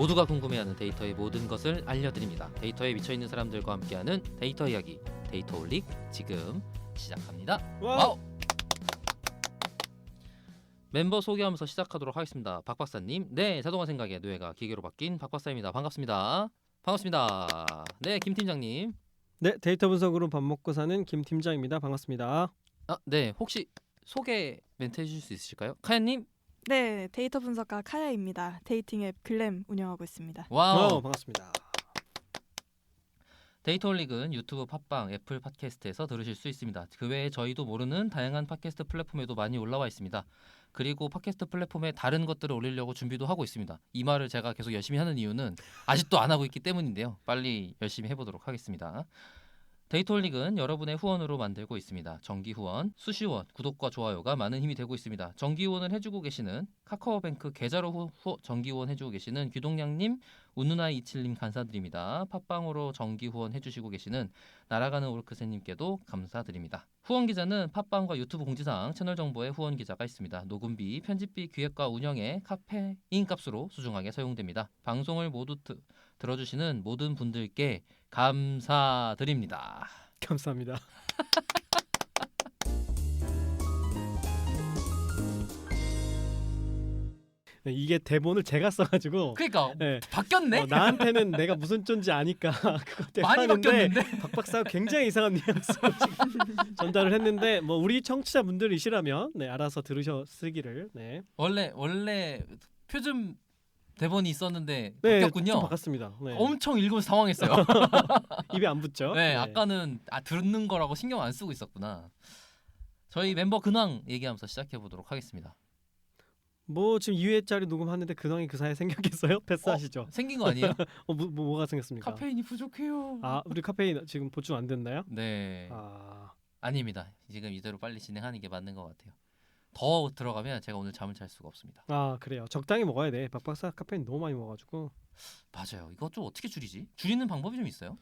모두가 궁금해하는 데이터의 모든 것을 알려드립니다. 데이터에 미쳐있는 사람들과 함께하는 데이터 이야기 데이터올릭 지금 시작합니다. 와우! 멤버 소개하면서 시작하도록 하겠습니다. 박 박사님, 네, 자동화 생각의 뇌가 기계로 바뀐 박 박사입니다. 반갑습니다. 반갑습니다. 네, 김 팀장님. 네, 데이터 분석으로 밥 먹고 사는 김 팀장입니다. 반갑습니다. 네, 혹시 소개 멘트 해주실 수 있으실까요? 카야님. 네, 데이터 분석가 카야입니다. 데이팅 앱 글램 운영하고 있습니다. 와우. 반갑습니다. 데이터올릭은 유튜브, 팟빵, 애플 팟캐스트에서 들으실 수 있습니다. 그 외에 저희도 모르는 다양한 팟캐스트 플랫폼에도 많이 올라와 있습니다. 그리고 팟캐스트 플랫폼에 다른 것들을 올리려고 준비도 하고 있습니다. 이 말을 제가 계속 열심히 하는 이유는 아직도 안 하고 있기 때문인데요. 빨리 열심히 해보도록 하겠습니다. 데이터올릭은 여러분의 후원으로 만들고 있습니다. 정기 후원, 수시후원, 구독과 좋아요가 많은 힘이 되고 있습니다. 정기 후원을 해주고 계시는 카카오뱅크 계좌로 정기 후원 해주고 계시는 귀동량님, 운누나27님 감사드립니다. 팟빵으로 정기 후원 해주시고 계시는 날아가는 오르크새님께도 감사드립니다. 후원 기자는 팟빵과 유튜브 공지사항, 채널 정보에 후원 기자가 있습니다. 녹음비, 편집비, 기획과 운영에 카페인 값으로 소중하게 사용됩니다. 방송을 모두 들어주시는 모든 분들께 감사드립니다. 감사합니다. 네, 이게 대본을 제가 써가지고 그러니까 네. 바뀌었네? 나한테는 내가 무슨 존재 아니까 그거 때문에 많이 하는데 바뀌었는데? 박 박사가 굉장히 이상한 뉘앙스로 지금 전달을 했는데 뭐 우리 청취자분들이시라면 네, 알아서 들으시기를. 네. 원래 표준 대본이 있었는데 네, 바뀌었군요. 좀 바꿨습니다. 네. 엄청 읽으면서 당황했어요. 입에 안 붙죠? 네, 아까는 듣는 거라고 신경 안 쓰고 있었구나. 저희 멤버 근황 얘기하면서 시작해 보도록 하겠습니다. 뭐 지금 2회짜리 녹음하는데 근황이 그 사이에 생겼겠어요? 패스하시죠. 생긴 거 아니에요? 뭐가 생겼습니까? 카페인이 부족해요. 우리 카페인 지금 보충 안 됐나요? 네. 아닙니다. 지금 이대로 빨리 진행하는 게 맞는 것 같아요. 더 들어가면 제가 오늘 잠을 잘 수가 없습니다. 그래요. 적당히 먹어야 돼. 박 박사 카페인 너무 많이 먹어가지고. 맞아요. 이거 좀 어떻게 줄이지? 줄이는 방법이 좀 있어요?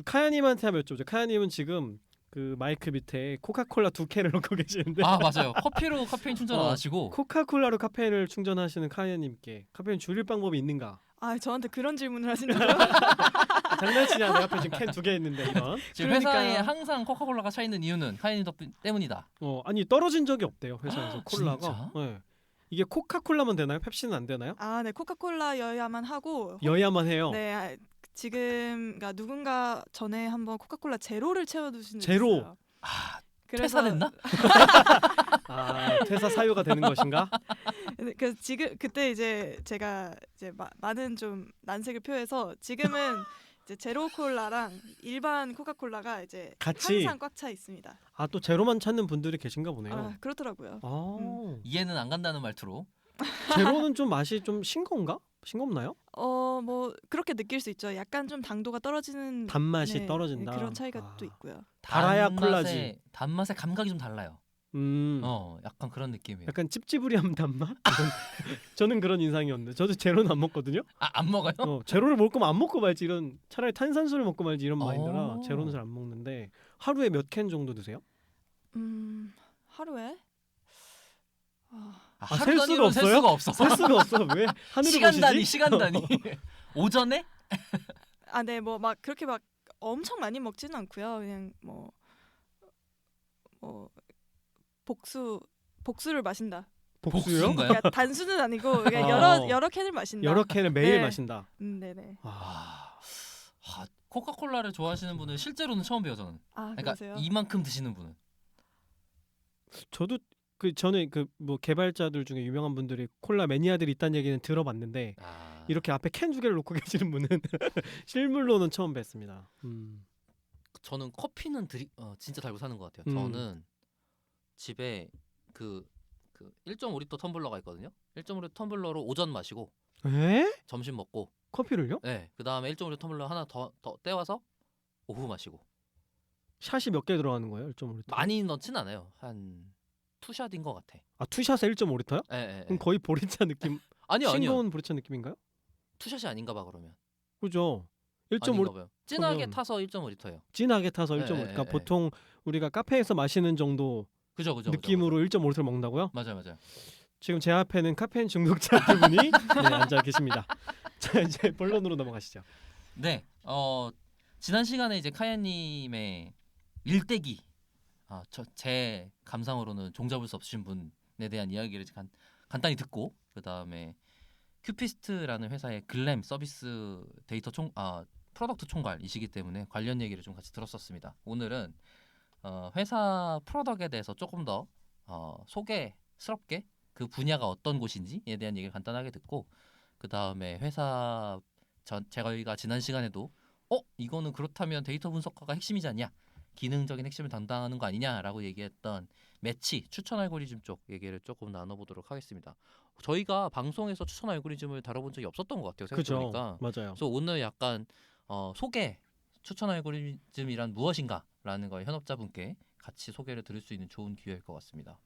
카야님한테 한번 여쭤보죠. 카야님은 지금 그 마이크 밑에 코카콜라 2캔을 놓고 계시는데. 맞아요. 커피로 카페인 충전 안 하시고 코카콜라로 카페인을 충전하시는 카야님께 카페인 줄일 방법이 있는가? 저한테 그런 질문을 하신다고요? 장난치냐? 내 앞에 지금 캔 2개 있는데 이런. 지금 회사에 항상 코카콜라가 차 있는 이유는 카야님 덕분 때문이다. 아니 떨어진 적이 없대요 회사에서 콜라가. 진짜? 네. 이게 코카콜라만 되나요? 펩시는 안 되나요? 네, 코카콜라여야만 하고. 여야만 해요. 네, 지금 그러니까 누군가 전에 한번 코카콜라 제로를 채워두신 적이 제로. 있어요. 퇴사됐나? 퇴사 사유가 되는 것인가? 그때 이제 제가 많은 좀 난색을 표해서 지금은 이제 제로 콜라랑 일반 코카콜라가 이제 같이 항상 꽉 차 있습니다. 또 제로만 찾는 분들이 계신가 보네요. 그렇더라고요. 이해는 안 간다는 말투로. 제로는 좀 맛이 좀 싱거운가? 싱겁나요? 뭐 그렇게 느낄 수 있죠. 약간 좀 당도가 떨어지는 단맛이 떨어진다. 그런 차이가 또 있고요. 달아야 콜라지. 단맛의 감각이 좀 달라요. 약간 그런 느낌이에요. 약간 찝찝이한 단맛? 저는 그런 인상이었는데 저도 제로는 안 먹거든요. 안 먹어요? 제로를 먹을 거면 안 먹고 말지 이런 차라리 탄산수를 먹고 말지 이런 마인드라 제로는 잘 안 먹는데 하루에 몇 캔 정도 드세요? 하루에? 셀 수가 없어요? 셀 수가 없어. 셀 수가 없어. 왜 하늘을 보시지? 시간 단위. 오전에? 네, 뭐 막 그렇게 막 엄청 많이 먹지는 않고요. 그냥 뭐 복수를 마신다. 복수요? 그러니까 단수는 아니고 그냥 여러 캔을 마신다. 여러 캔을 매일 네. 마신다. 네네. 코카콜라를 좋아하시는 분은 실제로는 처음 봬요 저는. 그러니까 그러세요? 이만큼 드시는 분은. 저도 전에 뭐 개발자들 중에 유명한 분들이 콜라 매니아들이 있다는 얘기는 들어봤는데 이렇게 앞에 캔 2개를 놓고 계시는 분은 실물로는 처음 뵀습니다. 저는 커피는 진짜 달고 사는 것 같아요. 저는 집에 그 1.5리터 텀블러가 있거든요. 1.5리터 텀블러로 오전 마시고 점심 먹고 커피를요? 네. 그다음에 1.5리터 텀블러 하나 더 떼와서 오후 마시고. 샷이 몇 개 들어가는 거예요? 1.5리터? 많이 넣진 않아요. 한 투샷인 것 같아. 투샷에 1.5리터요? 네. 그럼 거의 보리차 느낌. 아니요. 싱거운 보리차 느낌인가요? 투샷이 아닌가 봐 그러면. 그죠. 1.5 진하게 타서 1.5리터예요. 진하게 타서 1.5. 그러니까 보통 우리가 카페에서 마시는 정도 그죠. 느낌으로 1.5리터를 먹는다고요? 맞아요. 지금 제 앞에는 카페인 중독자 두 분이 앉아 계십니다. 자 이제 본론으로 넘어가시죠. 네. 지난 시간에 이제 카야님의 일대기 제 감상으로는 종잡을 수 없으신 분에 대한 이야기를 간단히 듣고 그 다음에 큐피스트라는 회사의 글램 서비스 데이터 프로덕트 총괄이시기 때문에 관련 얘기를 좀 같이 들었었습니다. 오늘은 회사 프로덕트에 대해서 조금 더 소개스럽게 그 분야가 어떤 곳인지에 대한 얘기를 간단하게 듣고 그 다음에 회사 저희가 지난 시간에도 이거는 그렇다면 데이터 분석가가 핵심이지 않냐, 기능적인 핵심을 담당하는 거 아니냐라고 얘기했던 매치 추천 알고리즘 쪽 얘기를 조금 나눠보도록 하겠습니다. 저희가 방송에서 추천 알고리즘을 다뤄본 적이 없었던 것 같아요. 생각해보니까. 맞아요. 그래서 오늘 약간 소개 추천 알고리즘이란 무엇인가라는 걸 현업자분께 같이 소개를 들을 수 있는 좋은 기회일 것 같습니다.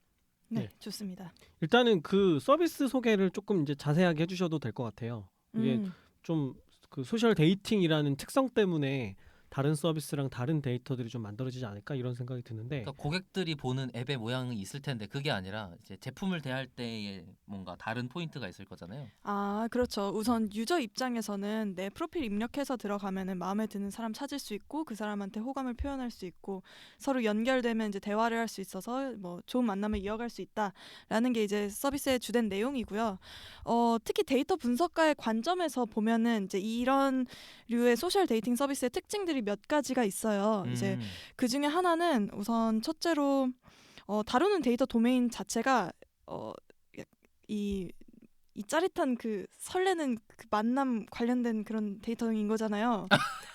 네, 네. 좋습니다. 일단은 그 서비스 소개를 조금 이제 자세하게 해주셔도 될 것 같아요. 이게 좀 그 소셜 데이팅이라는 특성 때문에 다른 서비스랑 다른 데이터들이 좀 만들어지지 않을까 이런 생각이 드는데 그러니까 고객들이 보는 앱의 모양이 있을 텐데 그게 아니라 이제 제품을 대할 때에 뭔가 다른 포인트가 있을 거잖아요. 아, 그렇죠. 우선 유저 입장에서는 내 프로필 입력해서 들어가면은 마음에 드는 사람 찾을 수 있고 그 사람한테 호감을 표현할 수 있고 서로 연결되면 이제 대화를 할 수 있어서 뭐 좋은 만남을 이어갈 수 있다라는 게 이제 서비스의 주된 내용이고요. 특히 데이터 분석가의 관점에서 보면은 이제 이런 류의 소셜 데이팅 서비스의 특징들이 몇 가지가 있어요. 이제 그 중에 하나는 우선 첫째로 다루는 데이터 도메인 자체가 이 짜릿한 그 설레는 그 만남 관련된 그런 데이터인 거잖아요.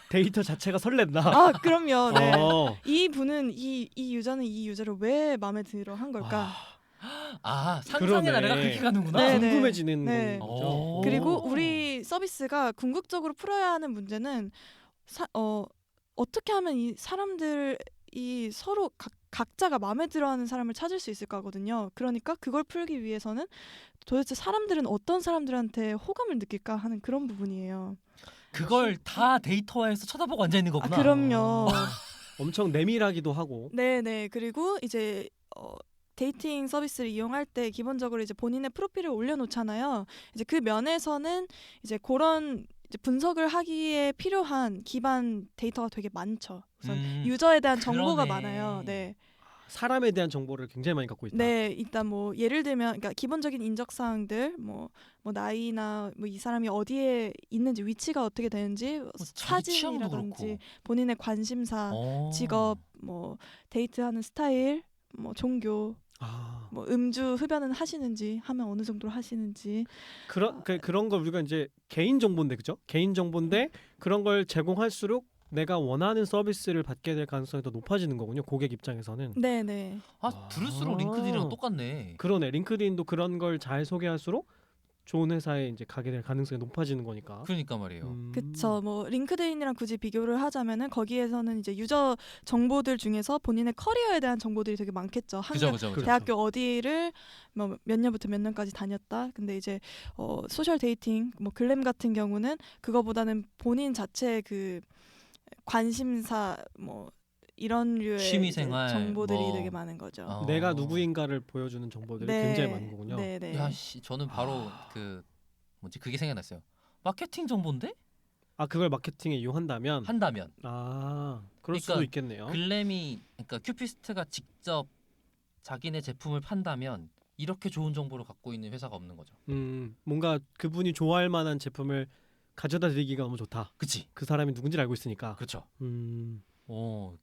데이터 자체가 설렌다. 아, 그럼요. 네. 어. 이 분은 이 유저는 이 유저를 왜 마음에 들어 한 걸까? 상상의 그러네. 나래가 그렇게 가는구나. 네, 네. 궁금해지는 네. 거죠. 그리고 우리 서비스가 궁극적으로 풀어야 하는 문제는 어떻게 하면 이 사람들이 서로 각자가 마음에 들어하는 사람을 찾을 수 있을 거거든요. 그러니까 그걸 풀기 위해서는 도대체 사람들은 어떤 사람들한테 호감을 느낄까 하는 그런 부분이에요. 그걸 다 데이터화해서 쳐다보고 앉아 있는 거구나. 그럼요. 엄청 내밀하기도 하고. 네네. 그리고 이제 데이팅 서비스를 이용할 때 기본적으로 이제 본인의 프로필을 올려놓잖아요. 이제 그 면에서는 이제 그런 이제 분석을 하기에 필요한 기반 데이터가 되게 많죠. 우선 유저에 대한 정보가 그러네. 많아요. 네. 사람에 대한 정보를 굉장히 많이 갖고 있다. 네, 일단 뭐 예를 들면 그러니까 기본적인 인적 사항들 뭐 나이나 뭐 이 사람이 어디에 있는지 위치가 어떻게 되는지 자기 취향도 사진이라든지 그렇고. 본인의 관심사, 직업, 뭐 데이트하는 스타일, 뭐 종교, 뭐 음주 흡연은 하시는지 하면 어느 정도로 하시는지 그런 걸 우리가 이제 개인 정보인데 그죠? 개인 정보인데 그런 걸 제공할수록 내가 원하는 서비스를 받게 될 가능성이 더 높아지는 거군요. 고객 입장에서는. 네네. 들을수록 링크드인이랑 똑같네. 그러네. 링크드인도 그런 걸 잘 소개할수록 좋은 회사에 이제 가게 될 가능성이 높아지는 거니까. 그러니까 말이에요. 그쵸. 뭐 링크드인이랑 굳이 비교를 하자면은 거기에서는 이제 유저 정보들 중에서 본인의 커리어에 대한 정보들이 되게 많겠죠. 그죠. 대학교 어디를 뭐 몇 년부터 몇 년까지 다녔다. 근데 이제 소셜 데이팅 뭐 글램 같은 경우는 그거보다는 본인 자체의 그 관심사 뭐 이런 류의 취미생활, 정보들이 뭐. 되게 많은 거죠. 내가 누구인가를 보여주는 정보들이 굉장히 많은 거군요. 네네. 야씨, 저는 바로 그게 생각났어요. 마케팅 정보인데? 그걸 마케팅에 이용한다면 한다면. 그럴 수도 있겠네요. 그러니까 큐피스트가 직접 자기네 제품을 판다면 이렇게 좋은 정보를 갖고 있는 회사가 없는 거죠. 뭔가 그분이 좋아할 만한 제품을 가져다 드리기가 너무 좋다. 그치? 그 사람이 누군지를 알고 있으니까. 그렇죠.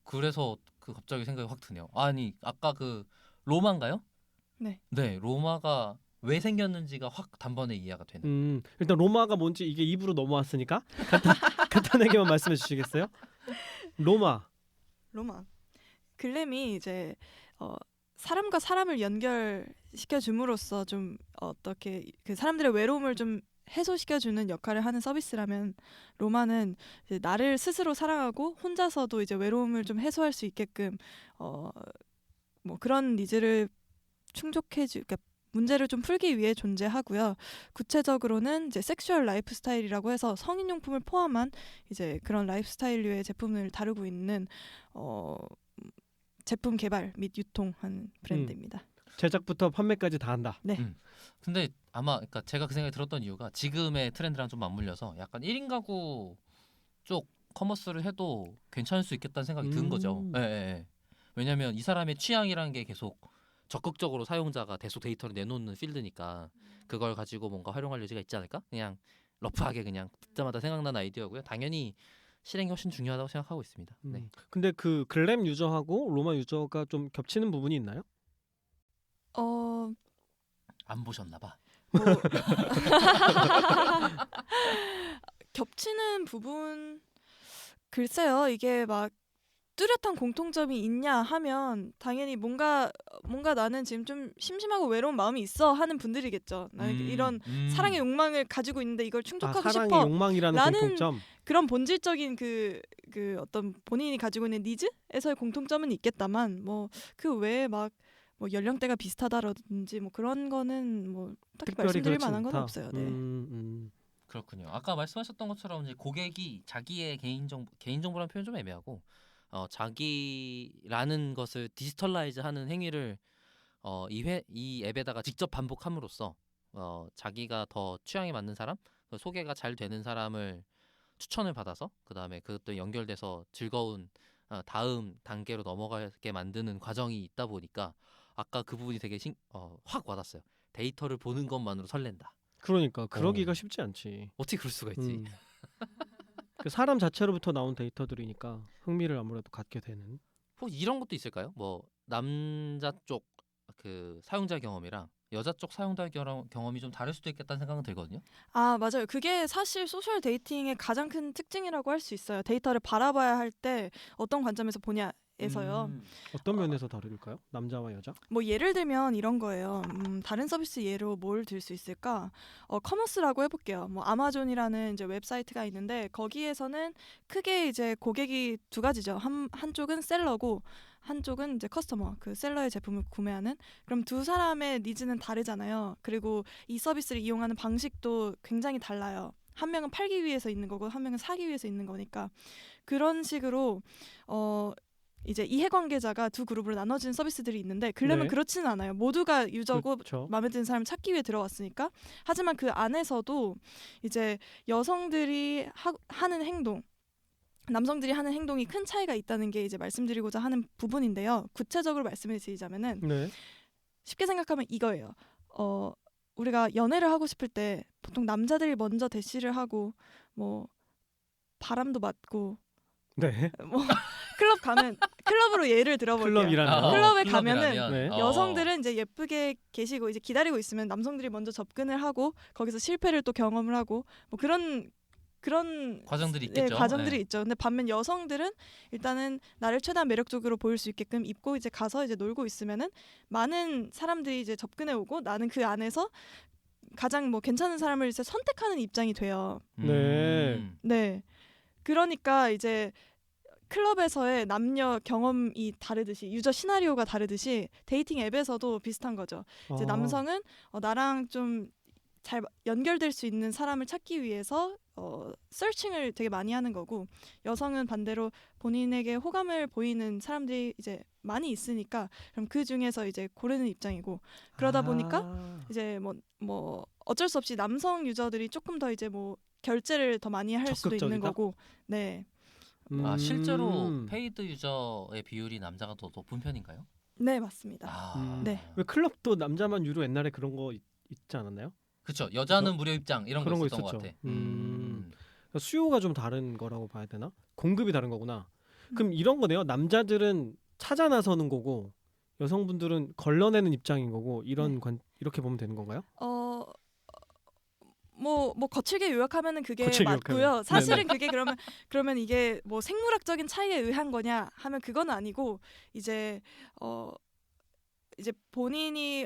그래서 그래서 갑자기 생각이 확 드네요. 아니 아까 그 로마인가요? 네. 네, 로마가 왜 생겼는지가 확 단번에 이해가 되는. 일단 로마가 뭔지 이게 입으로 넘어왔으니까 간단하게만 말씀해 주시겠어요? 로마. 글램이 이제 사람과 사람을 연결시켜 줌으로써 좀 어떻게 그 사람들의 외로움을 좀 해소시켜주는 역할을 하는 서비스라면 로마는 이제 나를 스스로 사랑하고 혼자서도 이제 외로움을 좀 해소할 수 있게끔 뭐 그런 니즈를 그러니까 문제를 좀 풀기 위해 존재하고요. 구체적으로는 이제 섹슈얼 라이프 스타일이라고 해서 성인용품을 포함한 이제 그런 라이프 스타일류의 제품을 다루고 있는 제품 개발 및 유통하는 브랜드입니다. 제작부터 판매까지 다 한다. 네. 근데 아마 그러니까 제가 그 생각이 들었던 이유가 지금의 트렌드랑 좀 맞물려서 약간 1인 가구 쪽 커머스를 해도 괜찮을 수 있겠다는 생각이 든 거죠. 예, 예, 예. 왜냐하면 이 사람의 취향이라는 게 계속 적극적으로 사용자가 계속 데이터를 내놓는 필드니까 그걸 가지고 뭔가 활용할 여지가 있지 않을까? 그냥 러프하게 그냥 듣자마자 생각난 아이디어고요. 당연히 실행이 훨씬 중요하다고 생각하고 있습니다. 네. 근데 그 글램 유저하고 로마 유저가 좀 겹치는 부분이 있나요? 어, 안 보셨나 봐. 뭐 겹치는 부분 글쎄요. 이게 막 뚜렷한 공통점이 있냐 하면 당연히 뭔가 나는 지금 좀 심심하고 외로운 마음이 있어 하는 분들이겠죠. 나는 이런 사랑의 욕망을 가지고 있는데 이걸 충족하고 사랑의 싶어. 욕망이라는 라는 공통점. 그런 본질적인 그 어떤 본인이 가지고 있는 니즈에서의 공통점은 있겠다만 뭐 그 외에 막 뭐 연령대가 비슷하다라든지 뭐 그런 거는 뭐 딱히 특별히 말씀드릴 그렇지 만한 건 않다. 없어요. 네. 그렇군요. 아까 말씀하셨던 것처럼 이제 고객이 자기의 개인정보라는 표현 좀 애매하고 자기라는 것을 디지털라이즈하는 행위를 이 앱에다가 직접 반복함으로써 자기가 더 취향에 맞는 사람, 소개가 잘 되는 사람을 추천을 받아서 그 다음에 그것도 연결돼서 즐거운 다음 단계로 넘어가게 만드는 과정이 있다 보니까 아까 그 부분이 되게 확 와닿았어요. 데이터를 보는 것만으로 설렌다. 그러니까 그러기가 쉽지 않지. 어떻게 그럴 수가 있지? 그 사람 자체로부터 나온 데이터들이니까 흥미를 아무래도 갖게 되는. 혹시 이런 것도 있을까요? 뭐 남자 쪽 그 사용자 경험이랑 여자 쪽 사용자 경험이 좀 다를 수도 있겠다는 생각은 들거든요. 아, 맞아요. 그게 사실 소셜 데이팅의 가장 큰 특징이라고 할 수 있어요. 데이터를 바라봐야 할 때 어떤 관점에서 보냐에서요. 어떤 면에서 다를까요? 남자와 여자? 뭐 예를 들면 이런 거예요. 다른 서비스 예로 뭘 들 수 있을까? 커머스라고 해볼게요. 뭐 아마존이라는 이제 웹사이트가 있는데 거기에서는 크게 이제 고객이 두 가지죠. 한쪽은 셀러고 한쪽은 이제 커스터머, 그 셀러의 제품을 구매하는. 그럼 두 사람의 니즈는 다르잖아요. 그리고 이 서비스를 이용하는 방식도 굉장히 달라요. 한 명은 팔기 위해서 있는 거고 한 명은 사기 위해서 있는 거니까 그런 식으로 이제 이해관계자가 두 그룹으로 나눠진 서비스들이 있는데 글램은 네. 그렇지는 않아요. 모두가 유저고 그렇죠. 마음에 드는 사람을 찾기 위해 들어왔으니까. 하지만 그 안에서도 이제 여성들이 하는 행동, 남성들이 하는 행동이 큰 차이가 있다는 게 이제 말씀드리고자 하는 부분인데요. 구체적으로 말씀을 드리자면은 네. 쉽게 생각하면 이거예요. 우리가 연애를 하고 싶을 때 보통 남자들이 먼저 대시를 하고 뭐 바람도 맞고 네. 뭐 클럽 가면 클럽으로 예를 들어볼게요. 클럽이라면. 클럽에 가면은 클럽이라면, 네. 여성들은 이제 예쁘게 계시고 이제 기다리고 있으면 남성들이 먼저 접근을 하고 거기서 실패를 또 경험을 하고 뭐 그런 과정들이 있겠죠. 과정들이 네. 있죠. 근데 반면 여성들은 일단은 나를 최대한 매력적으로 보일 수 있게끔 입고 이제 가서 이제 놀고 있으면은 많은 사람들이 이제 접근해 오고 나는 그 안에서 가장 뭐 괜찮은 사람을 이제 선택하는 입장이 돼요. 네. 네. 그러니까 이제 클럽에서의 남녀 경험이 다르듯이 유저 시나리오가 다르듯이 데이팅 앱에서도 비슷한 거죠. 이제 남성은 나랑 좀 잘 연결될 수 있는 사람을 찾기 위해서 서칭을 되게 많이 하는 거고 여성은 반대로 본인에게 호감을 보이는 사람들이 이제 많이 있으니까 그럼 그 중에서 이제 고르는 입장이고 그러다 보니까 이제 뭐 어쩔 수 없이 남성 유저들이 조금 더 이제 뭐 결제를 더 많이 할 수도 있는 적극적이다? 거고 네. 실제로 페이드 유저의 비율이 남자가 더 높은 편인가요? 네, 맞습니다. 네. 왜 클럽도 남자만 유료 옛날에 그런 거 있지 않았나요? 그렇죠. 여자는 무료 입장 이런 거 그런 거 있었던 것 있었죠. 같아. 그러니까 수요가 좀 다른 거라고 봐야 되나? 공급이 다른 거구나. 그럼 이런 거네요. 남자들은 찾아 나서는 거고 여성분들은 걸러내는 입장인 거고 이렇게 보면 되는 건가요? 뭐 거칠게 요약하면은 그게 거칠게 맞고요. 요약하면. 사실은 그게 그러면 이게 뭐 생물학적인 차이에 의한 거냐 하면 그건 아니고 이제 본인이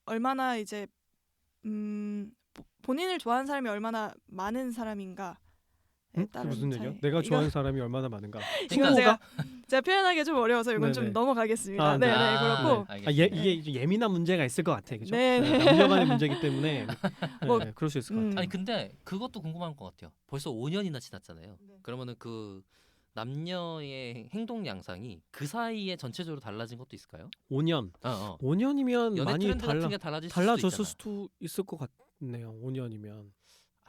얼마나 이제 본인을 좋아하는 사람이 얼마나 많은 사람인가. 그게 무슨 얘기야? 내가 좋아하는 사람이 얼마나 많은가? 이건 친구가? 제가 표현하기 좀 어려워서 이건 네네. 좀 넘어가겠습니다. 아, 네, 네. 네, 그렇고 알겠습니다. 이게 좀 예민한 문제가 있을 것 같아, 그죠? 네, 네. 남녀간의 문제이기 때문에 뭐, 네, 그럴 수 있을 것 같아. 아니 근데 그것도 궁금한 것 같아요. 벌써 5년이나 지났잖아요. 네. 그러면은 그 남녀의 행동 양상이 그 사이에 전체적으로 달라진 것도 있을까요? 5년. 어. 5년이면 연애 많이 트렌드 같은 게 달라질 달라졌을 수도 있잖아. 수도 있을 것 같네요. 5년이면.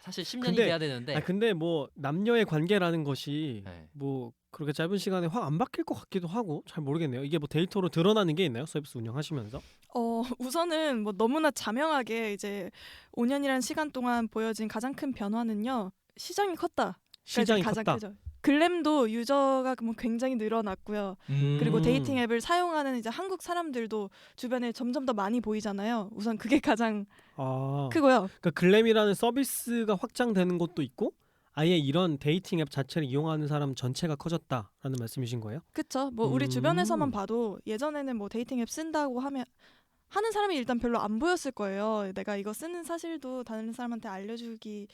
사실 10년이 근데- 돼야 되는데. 근데 뭐 남녀의 관계라는 것이 네. 뭐 그렇게 짧은 시간에 확 안 바뀔 것 같기도 하고 잘 모르겠네요. 이게 뭐 데이터로 드러나는 게 있나요? 서비스 운영하시면서? 우선은 뭐 너무나 자명하게 이제 5년이라는 시간 동안 보여진 가장 큰 변화는요. 시장이 컸다. 시장이 가장 컸다. 크죠. 글램도 유저가 뭐 굉장히 늘어났고요. 그리고 음. 데이팅 앱을 사용하는 이제 한국 사람들도 주변에 점점 더 많이 보이잖아요. 우선 그게 가장 아, 크고요. 그러니까 글램이라는 서비스가 확장되는 것도 있고 아예 이런 데이팅 앱 자체를 이용하는 사람 전체가 커졌다라는 말씀이신 거예요? 그쵸. 뭐 우리 주변에서만 음. 봐도 예전에는 뭐 데이팅 앱 쓴다고 하면 하는 사람이 일단 별로 안 보였을 거예요. 내가 이거 쓰는 사실도 다른 사람한테 알려주기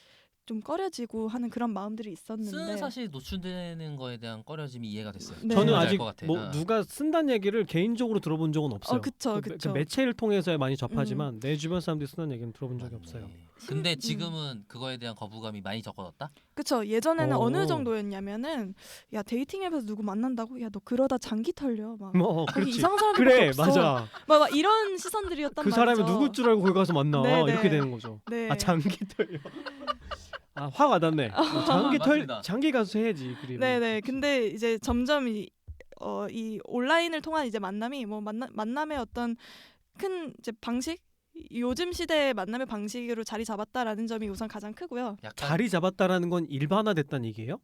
좀 꺼려지고 하는 그런 마음들이 있었는데. 쓰는 사실 노출되는 거에 대한 꺼려짐이 이해가 됐어요. 네. 저는 뭔지 알 아직 것 같아. 뭐 누가 쓴다는 얘기를 개인적으로 들어본 적은 없어요. 그쵸, 그 그쵸. 매체를 통해서 많이 접하지만 내 주변 사람들이 쓰는 얘기는 들어본 적이 맞네. 없어요. 근데 지금은 그거에 대한 거부감이 많이 적어졌다? 그쵸. 예전에는 오. 어느 정도였냐면은 야 데이팅 앱에서 누구 만난다고? 야 너 그러다 장기 털려. 막 뭐 거기 그렇지. 이상한 사람들밖에 그래 없어. 맞아. 막 이런 시선들이었단 그 말이죠. 사람이 누굴 줄 알고 거기 가서 만나 네, 네. 이렇게 되는 거죠. 네. 아 장기 털려. 화 와닿네. 장기 맞습니다. 장기 가서 해야지. 그리고. 네네. 근데 이제 점점 이 온라인을 통한 이제 만남이 뭐 만남의 어떤 큰 이제 방식 요즘 시대의 만남의 방식으로 자리 잡았다라는 점이 우선 가장 크고요. 약간 자리 잡았다라는 건 일반화됐다는 얘기예요?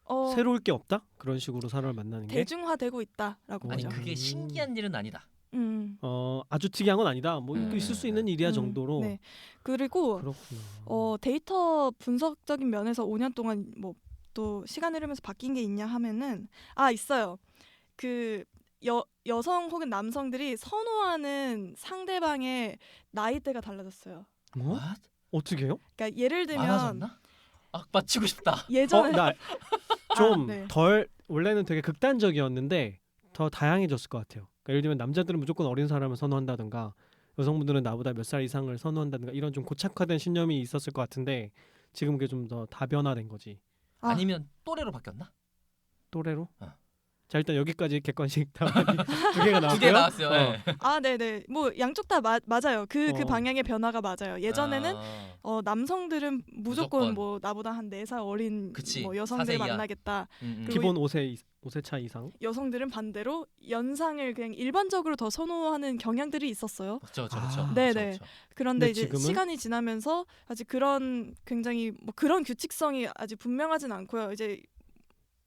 어, 새로울 게 없다? 그런 식으로 사람을 만나는 게? 대중화되고 있다라고 아니 보죠. 그게 신기한 일은 아니다. 아주 특이한 건 아니다. 뭐 있을 수 있는 일이야 정도로. 네. 그리고 그렇구나. 데이터 분석적인 면에서 5년 동안 뭐 또 시간 흐르면서 바뀐 게 있냐 하면은 있어요. 그 여성 혹은 남성들이 선호하는 상대방의 나이대가 달라졌어요. 뭐? What? 어떻게요? 그러니까 예를 들면 많아졌나? 맞히고 싶다. 예전에 나 좀 네. 덜 원래는 되게 극단적이었는데 더 다양해졌을 것 같아요. 그러니까 예를 들면 남자들은 무조건 어린 사람을 선호한다든가 여성분들은 나보다 몇 살 이상을 선호한다든가 이런 좀 고착화된 신념이 있었을 것 같은데 지금 그게 좀 더 다변화된 거지. 아니면 또래로 바뀌었나? 또래로? 어. 자 일단 여기까지 객관식 답안이 두 개가 나왔고요. 두 개 나왔어요. 네. 네네. 뭐 양쪽 다 맞아요. 그 어. 방향의 변화가 맞아요. 예전에는 남성들은 무조건 무조건. 뭐 나보다 한 4살 어린 그치. 뭐 여성들 4세 이하. 만나겠다. 그리고 기본 5세 차 이상. 여성들은 반대로 연상을 그냥 일반적으로 더 선호하는 경향들이 있었어요. 그렇죠. 네네. 그런데 근데 이제 지금은? 시간이 지나면서 아직 그런 굉장히 뭐 그런 규칙성이 아직 분명하진 않고요. 이제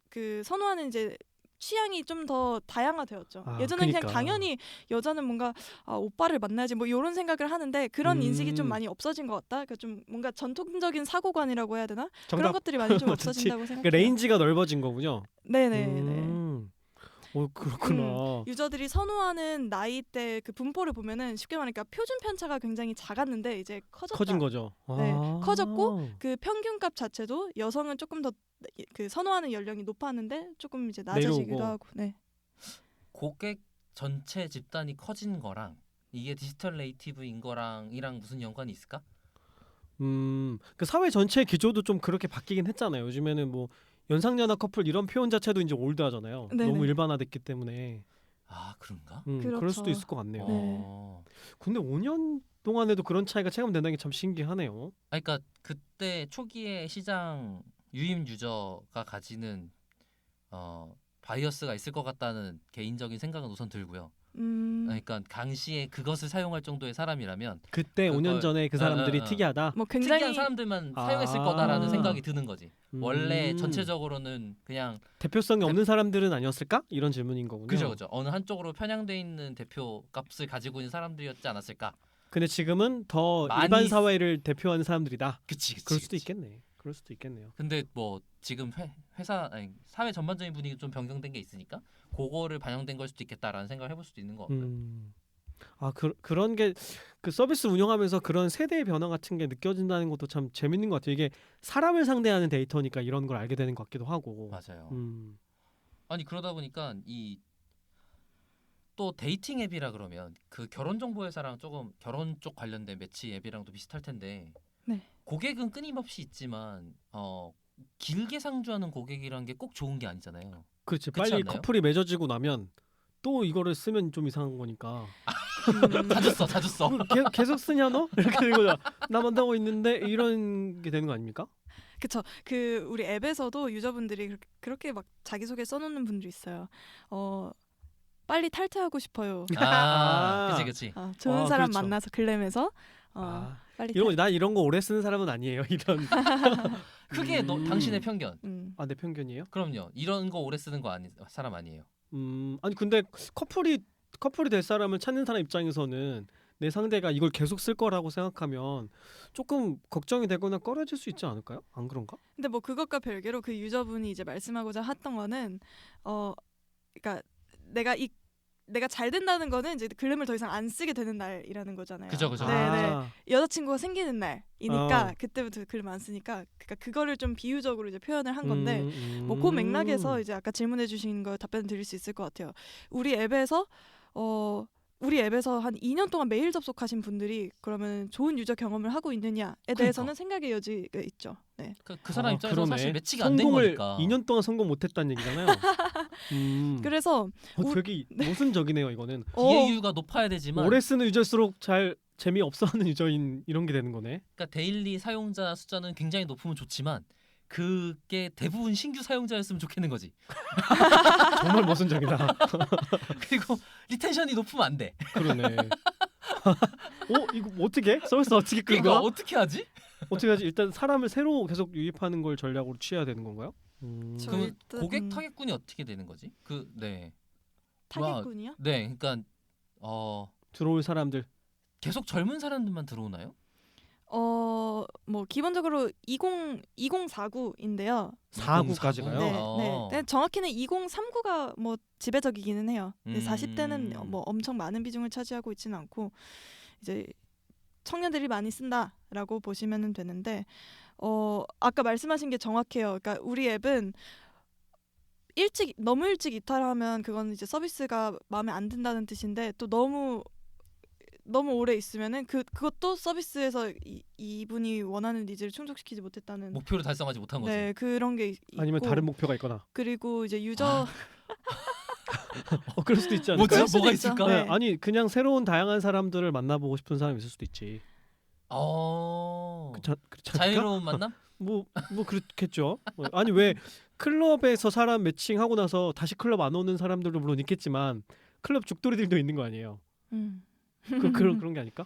그 선호하는 이제 취향이 좀 더 다양화되었죠. 예전엔 그러니까. 그냥 당연히 여자는 뭔가 오빠를 만나야지 뭐 이런 생각을 하는데 그런 인식이 좀 많이 없어진 것 같다. 그러니까 좀 뭔가 전통적인 사고관이라고 해야 되나? 그런 정답. 것들이 많이 좀 맞지. 없어진다고 생각해요. 그러니까 레인지가 넓어진 거군요. 네네네. 그렇구나. 유저들이 선호하는 나이대 그 분포를 보면은 쉽게 말하니까 표준 편차가 굉장히 작았는데 이제 커진 거죠. 네, 아. 커졌고 그 평균값 자체도 여성은 조금 더 그 선호하는 연령이 높았는데 조금 이제 낮아지기도 내려오고. 하고. 네. 고객 전체 집단이 커진 거랑 이게 디지털 네이티브인 거랑이랑 무슨 연관이 있을까? 그 사회 전체 기조도 좀 그렇게 바뀌긴 했잖아요. 요즘에는 뭐 연상연하 커플 이런 표현 자체도 이제 올드하잖아요. 네네. 너무 일반화됐기 때문에. 그런가? 그럴 수도 그렇죠. 있을 것 같네요. 어. 근데 5년 동안에도 그런 차이가 체감된다는 게 참 신기하네요. 그러니까 그때 초기에 시장 유입 유저가 가지는 바이어스가 있을 것 같다는 개인적인 생각은 우선 들고요. 그러니까 당시에 그것을 사용할 정도의 사람이라면 그때 그걸- 5년 전에 그 사람들이 특이하다. 뭐 특이한 굉장히 사람들만 아. 사용했을 거다라는 생각이 드는 거지. 원래 음. 전체적으로는 그냥 대표성이 없는 사람들은 아니었을까? 이런 질문인 거군요. 그죠. 어느 한쪽으로 편향돼 있는 대표 값을 가지고 있는 사람들이었지 않았을까? 근데 지금은 더 많이 일반 사회를 대표하는 사람들이다. 그치. 그럴 수도 있겠네. 그럴 수도 있겠네요. 근데 뭐 지금 회사 사회 전반적인 분위기 좀 변경된 게 있으니까 그거를 반영된 걸 수도 있겠다라는 생각을 해볼 수도 있는 거 같고요. 그런 게 그 서비스 운영하면서 그런 세대의 변화 같은 게 느껴진다는 것도 참 재밌는 것 같아요. 이게 사람을 상대하는 데이터니까 이런 걸 알게 되는 것 같기도 하고. 맞아요. 아니 그러다 보니까 이 또 데이팅 앱이라 그러면 그 결혼 정보 회사랑 조금 결혼 쪽 관련된 매치 앱이랑도 비슷할 텐데 네. 고객은 끊임없이 있지만 길게 상주하는 고객이란 게 꼭 좋은 게 아니잖아요. 그렇지. 그렇지 빨리 않나요? 커플이 맺어지고 나면 또 이거를 쓰면 좀 이상한 거니까. 자주 써. 계속 쓰냐 너? 이렇게 되는 거죠. 나 만나고 있는데 이런 게 되는 거 아닙니까? 그쵸. 그 우리 앱에서도 유저분들이 그렇게 막 자기소개 써놓는 분들이 있어요. 빨리 탈퇴하고 싶어요. 그치. 좋은 사람 그렇죠. 만나서 글램에서 빨리 난 이런 거 오래 쓰는 사람은 아니에요. 이런. 그게 당신의 편견. 내 편견이에요? 그럼요. 이런 거 오래 쓰는 거 사람 아니에요. 아니 근데 커플이 될 사람을 찾는 사람 입장에서는 내 상대가 이걸 계속 쓸 거라고 생각하면 조금 걱정이 되거나 꺼려질 수 있지 않을까요? 안 그런가? 근데 뭐 그것과 별개로 그 유저분이 이제 말씀하고자 했던 거는 그러니까 내가 잘 된다는 거는 이제 글램을 더 이상 안 쓰게 되는 날이라는 거잖아요. 그죠. 네네. 여자친구가 생기는 날이니까 그때부터 글램 안 쓰니까 그러니까 그거를 좀 비유적으로 이제 표현을 한 건데 뭐 그 맥락에서 이제 아까 질문해주신 거 답변 드릴 수 있을 것 같아요. 우리 앱에서 한 2년 동안 매일 접속하신 분들이 그러면 좋은 유저 경험을 하고 있느냐에 대해서는 생각의 여지가 있죠. 네. 그 사람 입장에서 그러네. 사실 매치가 안 된 성공을 거니까. 2년 동안 성공 못했다는 얘기잖아요. 그래서 되게 모순적이네요. 이거는 DAU가 높아야 되지만 오래 쓰는 유저일수록 잘 재미 없어하는 유저인 이런 게 되는 거네. 그러니까 데일리 사용자 숫자는 굉장히 높으면 좋지만 그게 대부분 신규 사용자였으면 좋겠는 거지. 정말 모순적이다. 그리고 리텐션이 높으면 안 돼. 그러네. 이거 어떻게? 서비스 어떻게 끌 이거 거야? 어떻게 하지? 어떻게 하지? 일단 사람을 새로 계속 유입하는 걸 전략으로 취해야 되는 건가요? 그럼 일단, 고객 타겟군이 어떻게 되는 거지? 타겟군이요? 네, 그러니까 들어올 사람들. 계속 젊은 사람들만 들어오나요? 뭐 기본적으로 2049인데요. 49까지 가요? 네. 근데 정확히는 2039가 뭐 지배적이기는 해요. 근데 40대는 음. 뭐 엄청 많은 비중을 차지하고 있지는 않고 이제 청년들이 많이 쓴다라고 보시면 되는데 아까 말씀하신 게 정확해요. 그러니까 우리 앱은 너무 일찍 이탈하면 그건 이제 서비스가 마음에 안 든다는 뜻인데 또 너무 오래 있으면은 그것도 서비스에서 이분이 원하는 니즈를 충족시키지 못했다는 목표를 달성하지 못한 거지. 네 그런 게 있고 아니면 다른 목표가 있거나. 그리고 이제 유저 그럴 수도 있지 않을까요? 뭐지? 뭐가 있죠. 있을까? 네. 아니 그냥 새로운 다양한 사람들을 만나보고 싶은 사람이 있을 수도 있지. 그렇지 않을까? 자유로운 만남? 뭐 그렇겠죠. 아니 왜 클럽에서 사람 매칭하고 나서 다시 클럽 안 오는 사람들도 물론 있겠지만 클럽 죽돌이들도 있는 거 아니에요. 그런 게 아닐까?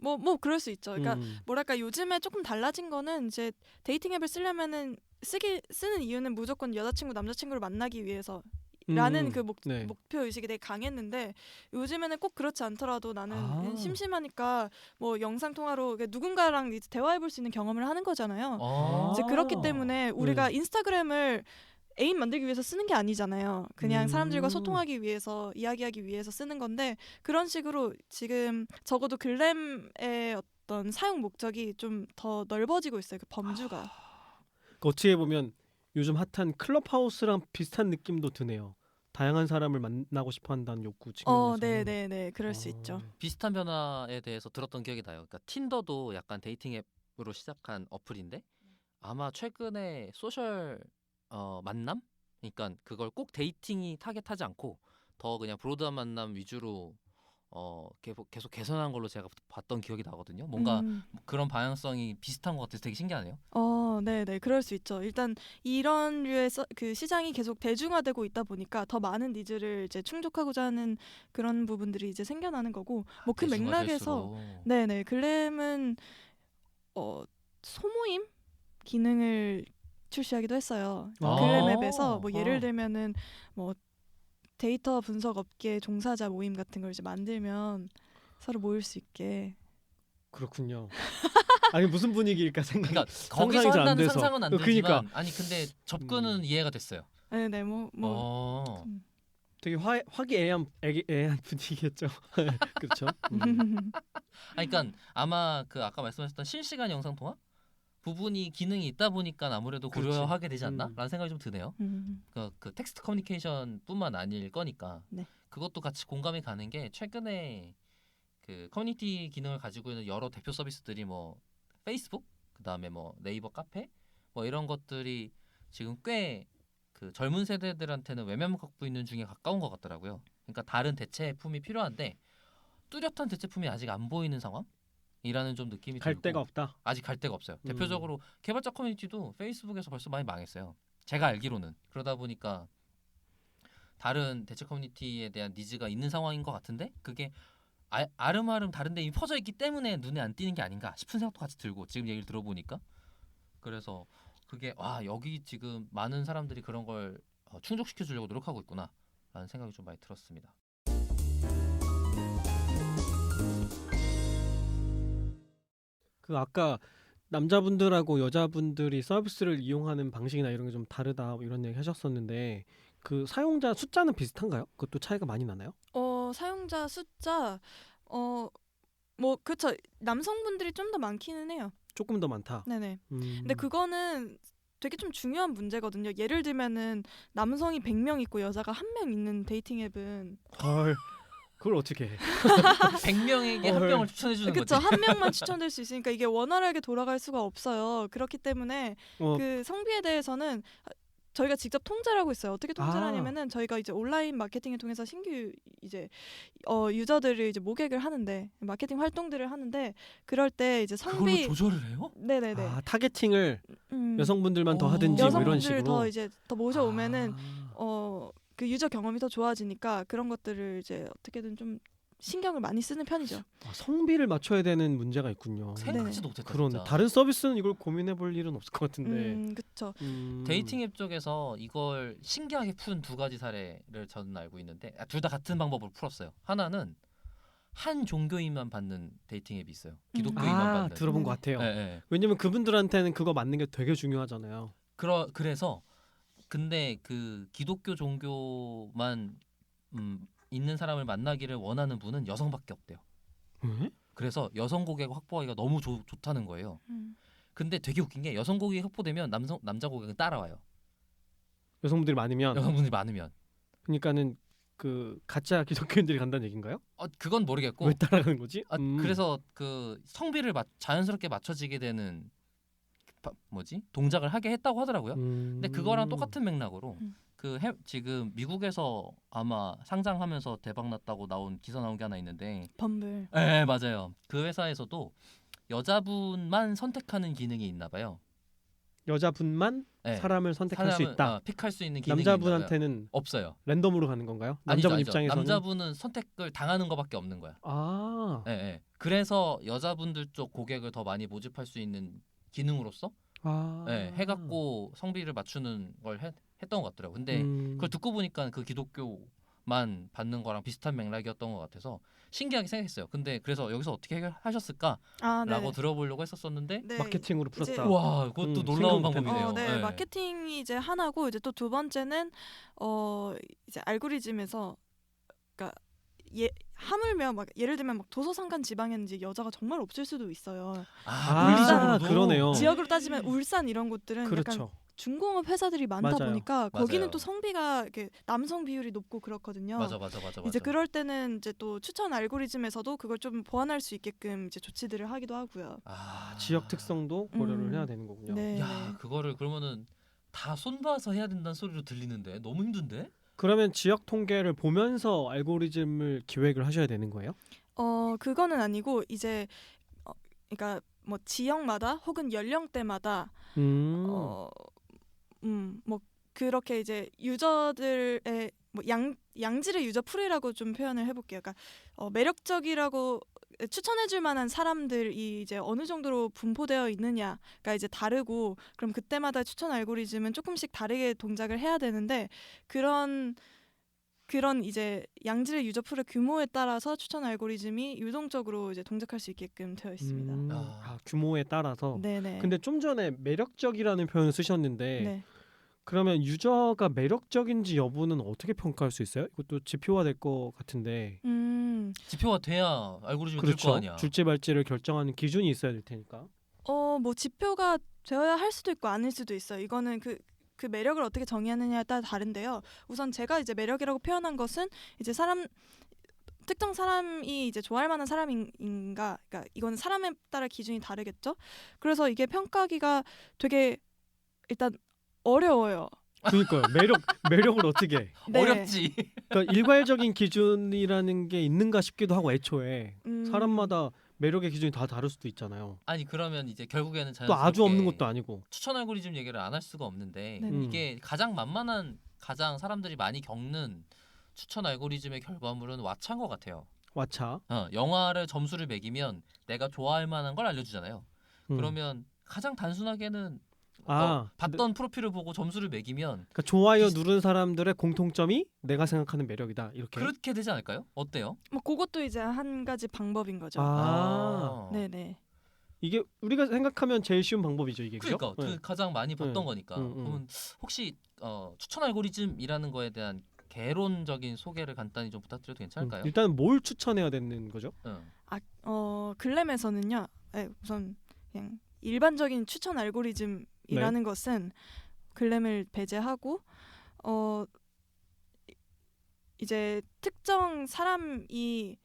뭐 그럴 수 있죠. 그러니까 뭐랄까 요즘에 조금 달라진 거는 이제 데이팅 앱을 쓰려면은 쓰는 이유는 무조건 여자친구 남자친구를 만나기 위해서라는 그 목표 의식이 되게 강했는데 요즘에는 꼭 그렇지 않더라도 나는 심심하니까 뭐 영상 통화로 누군가랑 이제 대화해볼 수 있는 경험을 하는 거잖아요. 이제 그렇기 때문에 우리가 인스타그램을 애인 만들기 위해서 쓰는 게 아니잖아요. 그냥 사람들과 소통하기 위해서 이야기하기 위해서 쓰는 건데 그런 식으로 지금 적어도 글램의 어떤 사용 목적이 좀 더 넓어지고 있어요. 그 범주가. 어찌해 보면 요즘 핫한 클럽하우스랑 비슷한 느낌도 드네요. 다양한 사람을 만나고 싶어한다는 욕구 측면에서. 네네네, 그럴 수 있죠. 비슷한 변화에 대해서 들었던 기억이 나요. 그러니까 틴더도 약간 데이팅 앱으로 시작한 어플인데 아마 최근에 소셜 만남? 그러니까 그걸 꼭 데이팅이 타겟하지 않고 더 그냥 브로드한 만남 위주로 계속 개선한 걸로 제가 봤던 기억이 나거든요. 뭔가 그런 방향성이 비슷한 것 같아서 되게 신기하네요. 네네, 그럴 수 있죠. 일단 이런 류의 그 시장이 계속 대중화되고 있다 보니까 더 많은 니즈를 이제 충족하고자 하는 그런 부분들이 이제 생겨나는 거고, 뭐 그 맥락에서 네네, 글램은 소모임 기능을 출시하기도 했어요. 글램 앱에서 뭐 예를 들면은 뭐 데이터 분석 업계 종사자 모임 같은 걸 이제 만들면 서로 모일 수 있게. 그렇군요. 아니 무슨 분위기일까 생각. 그러니까 거기서 한다는 상상은 안 되지만 그러니까. 아니 근데 접근은 이해가 됐어요. 네네 뭐. 되게 화기애애한 분위기겠죠. 그렇죠. 그러니까 아마 그 아까 말씀하셨던 실시간 영상 통화 부분이 기능이 있다 보니까 아무래도 고려하게 되지 않나라는 생각이 좀 드네요. 그 텍스트 커뮤니케이션뿐만 아닐 거니까 네. 그것도 같이 공감이 가는 게 최근에 그 커뮤니티 기능을 가지고 있는 여러 대표 서비스들이 뭐 페이스북, 그다음에 뭐 네이버 카페, 뭐 이런 것들이 지금 꽤 그 젊은 세대들한테는 외면 갖고 있는 중에 가까운 것 같더라고요. 그러니까 다른 대체품이 필요한데 뚜렷한 대체품이 아직 안 보이는 상황이라는 좀 느낌이 갈 들고 데가 없다. 아직 갈 데가 없어요. 대표적으로 개발자 커뮤니티도 페이스북에서 벌써 많이 망했어요. 제가 알기로는. 그러다 보니까 다른 대체 커뮤니티에 대한 니즈가 있는 상황인 것 같은데 그게 아름아름 다른 데 이미 퍼져 있기 때문에 눈에 안 띄는 게 아닌가 싶은 생각도 같이 들고 지금 얘기를 들어보니까 그래서 그게 와 여기 지금 많은 사람들이 그런 걸 충족시켜 주려고 노력하고 있구나 라는 생각이 좀 많이 들었습니다. 그 아까 남자분들하고 여자분들이 서비스를 이용하는 방식이나 이런 게 좀 다르다 뭐 이런 얘기 하셨었는데 그 사용자 숫자는 비슷한가요? 그것도 차이가 많이 나나요? 사용자 숫자 뭐 그쵸 남성분들이 좀 더 많기는 해요. 조금 더 많다. 네네. 근데 그거는 되게 좀 중요한 문제거든요. 예를 들면은 남성이 100명 있고 여자가 1명 있는 데이팅 앱은 헐, 그걸 어떻게 해? 100명에게 한 명을 추천해 주는 거지. 그쵸 한 명만 추천될 수 있으니까 이게 원활하게 돌아갈 수가 없어요. 그렇기 때문에 그 성비에 대해서는 저희가 직접 통제를 하고 있어요. 어떻게 통제를 하냐면은 저희가 이제 온라인 마케팅을 통해서 신규 이제 유저들을 이제 모객을 하는데 마케팅 활동들을 하는데 그럴 때 이제 그걸로 성비 조절을 해요? 네네네 아, 타겟팅을 음, 여성분들만 더 하든지 뭐 이런 여성분들 식으로. 더 이제 더 모셔오면은 아, 그 유저 경험이 더 좋아지니까 그런 것들을 이제 어떻게든 좀 신경을 많이 쓰는 편이죠. 성비를 맞춰야 되는 문제가 있군요. 생각하지도 못했다. 그러네. 진짜. 다른 서비스는 이걸 고민해 볼 일은 없을 것 같은데. 그쵸. 데이팅 앱 쪽에서 이걸 신기하게 푼 두 가지 사례를 저는 알고 있는데 둘 다 같은 방법으로 풀었어요. 하나는 한 종교인만 받는 데이팅 앱이 있어요. 기독교인만 받는. 들어본 것 네. 같아요. 네. 왜냐면 그분들한테는 그거 맞는 게 되게 중요하잖아요. 그래서 근데 그 기독교 종교만 있는 사람을 만나기를 원하는 분은 여성밖에 없대요. 왜? 그래서 여성 고객 확보하기가 너무 좋다는 거예요. 근데 되게 웃긴 게 여성 고객이 확보되면 남자 고객은 따라와요. 여성분들이 많으면. 여성분들이 많으면. 그러니까는 그 가짜 기독교인들이 간다는 얘기인가요? 그건 모르겠고. 왜 따라가는 거지? 그래서 그 성비를 자연스럽게 맞춰지게 되는 동작을 하게 했다고 하더라고요. 근데 그거랑 똑같은 맥락으로 지금 미국에서 아마 상장하면서 대박났다고 나온 기사 나온 게 하나 있는데 범블. 네 맞아요. 그 회사에서도 여자분만 선택하는 기능이 있나 봐요. 여자분만 네. 사람을 선택할 수 있다. 픽할 수 있는 기능이 남자분한테는 없어요. 랜덤으로 가는 건가요? 남자분 아니죠. 입장에서는 남자분은 선택을 당하는 것밖에 없는 거야. 아, 네. 그래서 여자분들 쪽 고객을 더 많이 모집할 수 있는 기능으로서 해갖고 성비를 맞추는 걸 했던 것 같더라고요. 근데 그걸 듣고 보니까 그 기독교만 받는 거랑 비슷한 맥락이었던 것 같아서 신기하게 생각했어요. 근데 그래서 여기서 어떻게 해결하셨을까라고 들어보려고 했었었는데 네. 마케팅으로 풀었다. 와 그것도 놀라운 생각 방법이네요. 네, 마케팅이 이제 하나고 이제 또 두 번째는 이제 알고리즘에서 그러니까 하물며 막 예를 들면 막 도서상관 지방에는 이제 여자가 정말 없을 수도 있어요. 물리적으로도? 그러네요. 지역으로 따지면 울산 이런 곳들은 약간 그렇죠. 중공업 회사들이 많다 맞아요. 보니까 거기는 맞아요. 또 성비가 이렇게 남성 비율이 높고 그렇거든요. 맞아. 이제 그럴 때는 이제 또 추천 알고리즘에서도 그걸 좀 보완할 수 있게끔 이제 조치들을 하기도 하고요. 지역 특성도 고려를 해야 되는 거군요. 네. 야 그거를 그러면은 다 손봐서 해야 된다는 소리로 들리는데 너무 힘든데? 그러면 지역 통계를 보면서 알고리즘을 기획을 하셔야 되는 거예요? 그거는 아니고 이제 그러니까 뭐 지역마다 혹은 연령대마다 뭐 그렇게 이제 유저들의 뭐 양질의 유저 풀이라고 좀 표현을 해볼게요. 그러니까 매력적이라고 추천해줄 만한 사람들이 이제 어느 정도로 분포되어 있느냐가 이제 다르고 그럼 그때마다 추천 알고리즘은 조금씩 다르게 동작을 해야 되는데 그런 이제 양질의 유저 풀의 규모에 따라서 추천 알고리즘이 유동적으로 이제 동작할 수 있게끔 되어 있습니다. 규모에 따라서. 네네. 근데 좀 전에 매력적이라는 표현을 쓰셨는데 네. 그러면 유저가 매력적인지 여부는 어떻게 평가할 수 있어요? 이것도 지표화 될 것 같은데. 지표가 돼야 알고리즘이 될 거 그렇죠. 아니야. 줄지 말지를 결정하는 기준이 있어야 될 테니까. 뭐 지표가 되어야 할 수도 있고 아닐 수도 있어요. 이거는 그 매력을 어떻게 정의하느냐에 따라 다른데요. 우선 제가 이제 매력이라고 표현한 것은 이제 특정 사람이 이제 좋아할 만한 사람인가, 그러니까 이거는 사람에 따라 기준이 다르겠죠. 그래서 이게 평가하기가 되게 일단 어려워요. 그러니까요. 매력을 어떻게 해? 네. 어렵지. 그러니까 일괄적인 기준이라는 게 있는가 싶기도 하고 애초에 사람마다 매력의 기준이 다 다를 수도 있잖아요. 아니 그러면 이제 결국에는 또 아주 없는 것도 아니고. 추천 알고리즘 얘기를 안 할 수가 없는데 네네. 이게 가장 만만한 가장 사람들이 많이 겪는 추천 알고리즘의 결과물은 왓챠인 것 같아요. 왓챠. 영화를 점수를 매기면 내가 좋아할 만한 걸 알려주잖아요. 그러면 가장 단순하게는 봤던 프로필을 보고 점수를 매기면 그러니까 좋아요 누른 사람들의 공통점이 내가 생각하는 매력이다. 이렇게. 그렇게 되지 않을까요? 어때요? 뭐 그것도 이제 한 가지 방법인 거죠. 네네. 이게 우리가 생각하면 제일 쉬운 방법이죠, 이게. 그러니까 그죠? 그 가장 많이 봤던 네. 거니까. 그러면 혹시 추천 알고리즘이라는 거에 대한 개론적인 소개를 간단히 좀 부탁드려도 괜찮을까요? 일단 뭘 추천해야 되는 거죠? 글램에서는요. 우선 그냥 일반적인 추천 알고리즘이라는 것은 글램을 배제하고 이제 특정 사람이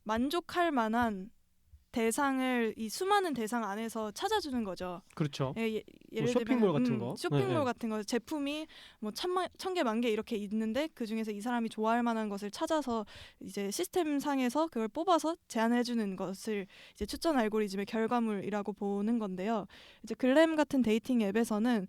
만족할 만한 대상을 이 수많은 대상 안에서 찾아주는 거죠. 그렇죠. 예를 쇼핑몰 들면, 같은 거. 쇼핑몰 네. 같은 거 제품이 뭐 1,000개, 10,000개 이렇게 있는데 그 중에서 이 사람이 좋아할 만한 것을 찾아서 이제 시스템 상에서 그걸 뽑아서 제안을 해주는 것을 이제 추천 알고리즘의 결과물이라고 보는 건데요. 이제 글램 같은 데이팅 앱에서는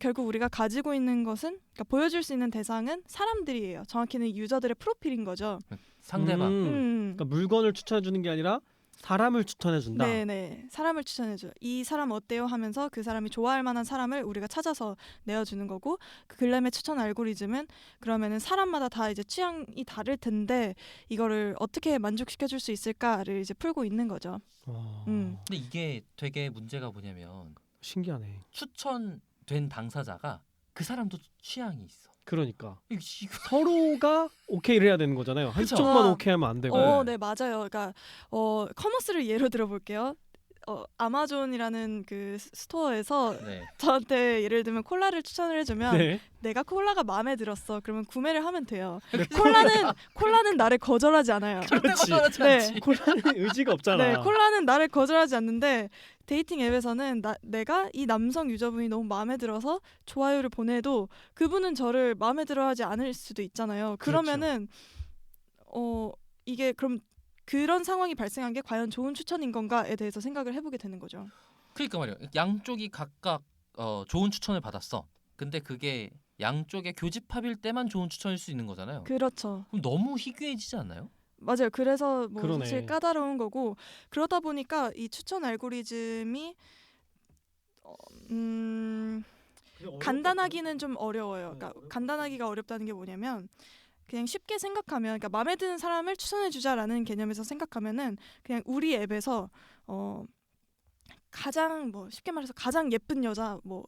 결국 우리가 가지고 있는 것은 그러니까 보여줄 수 있는 대상은 사람들이에요. 정확히는 유저들의 프로필인 거죠. 상대방. 그러니까 물건을 추천해 주는 게 아니라 사람을 추천해 준다. 네네. 사람을 추천해줘요. 이 사람 어때요? 하면서 그 사람이 좋아할 만한 사람을 우리가 찾아서 내어주는 거고 그 글램의 추천 알고리즘은 그러면은 사람마다 다 이제 취향이 다를 텐데 이거를 어떻게 만족시켜줄 수 있을까를 이제 풀고 있는 거죠. 근데 이게 되게 문제가 뭐냐면 신기하네. 추천된 당사자가 그 사람도 취향이 있어. 그러니까 이거 서로가 오케이를 해야 되는 거잖아요. 그쵸. 한쪽만 오케이하면 안 되고. 네 맞아요. 그러니까 커머스를 예로 들어볼게요. 아마존이라는 그 스토어에서 네. 저한테 예를 들면 콜라를 추천을 해주면 네. 내가 콜라가 마음에 들었어. 그러면 구매를 하면 돼요. 네. 콜라는 나를 거절하지 않아요. 그렇지. 네. 콜라는 의지가 없잖아. 네, 콜라는 나를 거절하지 않는데 데이팅 앱에서는 내가 이 남성 유저분이 너무 마음에 들어서 좋아요를 보내도 그분은 저를 마음에 들어하지 않을 수도 있잖아요. 그러면은 이게 그럼 그런 상황이 발생한 게 과연 좋은 추천인 건가에 대해서 생각을 해보게 되는 거죠. 그러니까 말이야. 양쪽이 각각 좋은 추천을 받았어. 근데 그게 양쪽의 교집합일 때만 좋은 추천일 수 있는 거잖아요. 그렇죠. 그럼 너무 희귀해지지 않나요? 맞아요. 그래서 뭐 그러네. 사실 까다로운 거고 그러다 보니까 이 추천 알고리즘이 간단하기는 좀 어려워요. 그러니까 간단하기가 어렵다는 게 뭐냐면 그냥 쉽게 생각하면 그러니까 마음에 드는 사람을 추천해 주자라는 개념에서 생각하면은 그냥 우리 앱에서 가장 뭐 쉽게 말해서 가장 예쁜 여자 뭐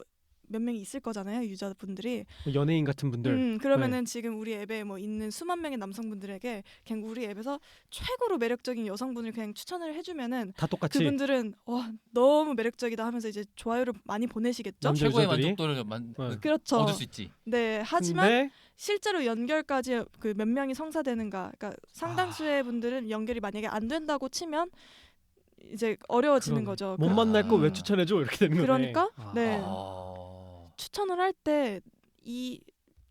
몇 명이 있을 거잖아요. 유저분들이. 연예인 같은 분들. 그러면은 지금 우리 앱에 뭐 있는 수만 명의 남성분들에게 그냥 우리 앱에서 최고로 매력적인 여성분을 그냥 추천을 해주면은 다 똑같이. 그분들은 와 너무 매력적이다 하면서 이제 좋아요를 많이 보내시겠죠. 남자 최고의 유저들이? 만족도를 그렇죠. 얻을 수 있지. 네, 하지만 근데 실제로 연결까지 그 몇 명이 성사되는가, 그러니까 상당수의 분들은 연결이 만약에 안 된다고 치면 이제 어려워지는 그러네. 거죠. 못 만날 거 왜 음. 추천해줘 이렇게 되는 거네. 그러니까 네 아. 추천을 할 때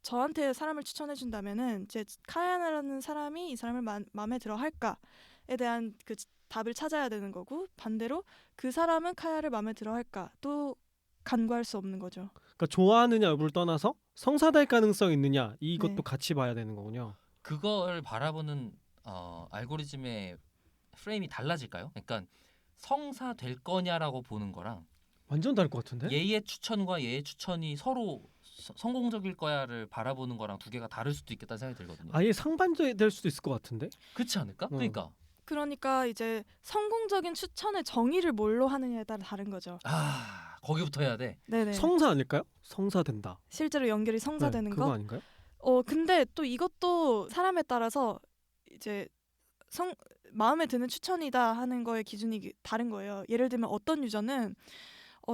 저한테 사람을 추천해 준다면은 제 카야나라는 사람이 이 사람을 마음에 들어 할까에 대한 그 답을 찾아야 되는 거고 반대로 그 사람은 카야를 마음에 들어 할까 또 간구할 수 없는 거죠. 그러니까 좋아하느냐 여부를 떠나서 성사될 가능성이 있느냐 이것도 네. 같이 봐야 되는 거군요. 그걸 바라보는 알고리즘의 프레임이 달라질까요? 그러니까 성사될 거냐라고 보는 거랑 완전 다를 것 같은데? 얘의 추천과 얘의 추천이 서로 성공적일 거야를 바라보는 거랑 두 개가 다를 수도 있겠다는 생각이 들거든요. 아예 상반될 수도 있을 것 같은데? 그렇지 않을까? 그러니까 이제 성공적인 추천의 정의를 뭘로 하느냐에 따라 다른 거죠. 거기부터 해야 돼. 네네. 성사 아닐까요? 성사된다. 실제로 연결이 성사되는 그거 거. 아닌가요? 근데 또 이것도 사람에 따라서 이제 마음에 드는 추천이다 하는 거의 기준이 다른 거예요. 예를 들면 어떤 유저는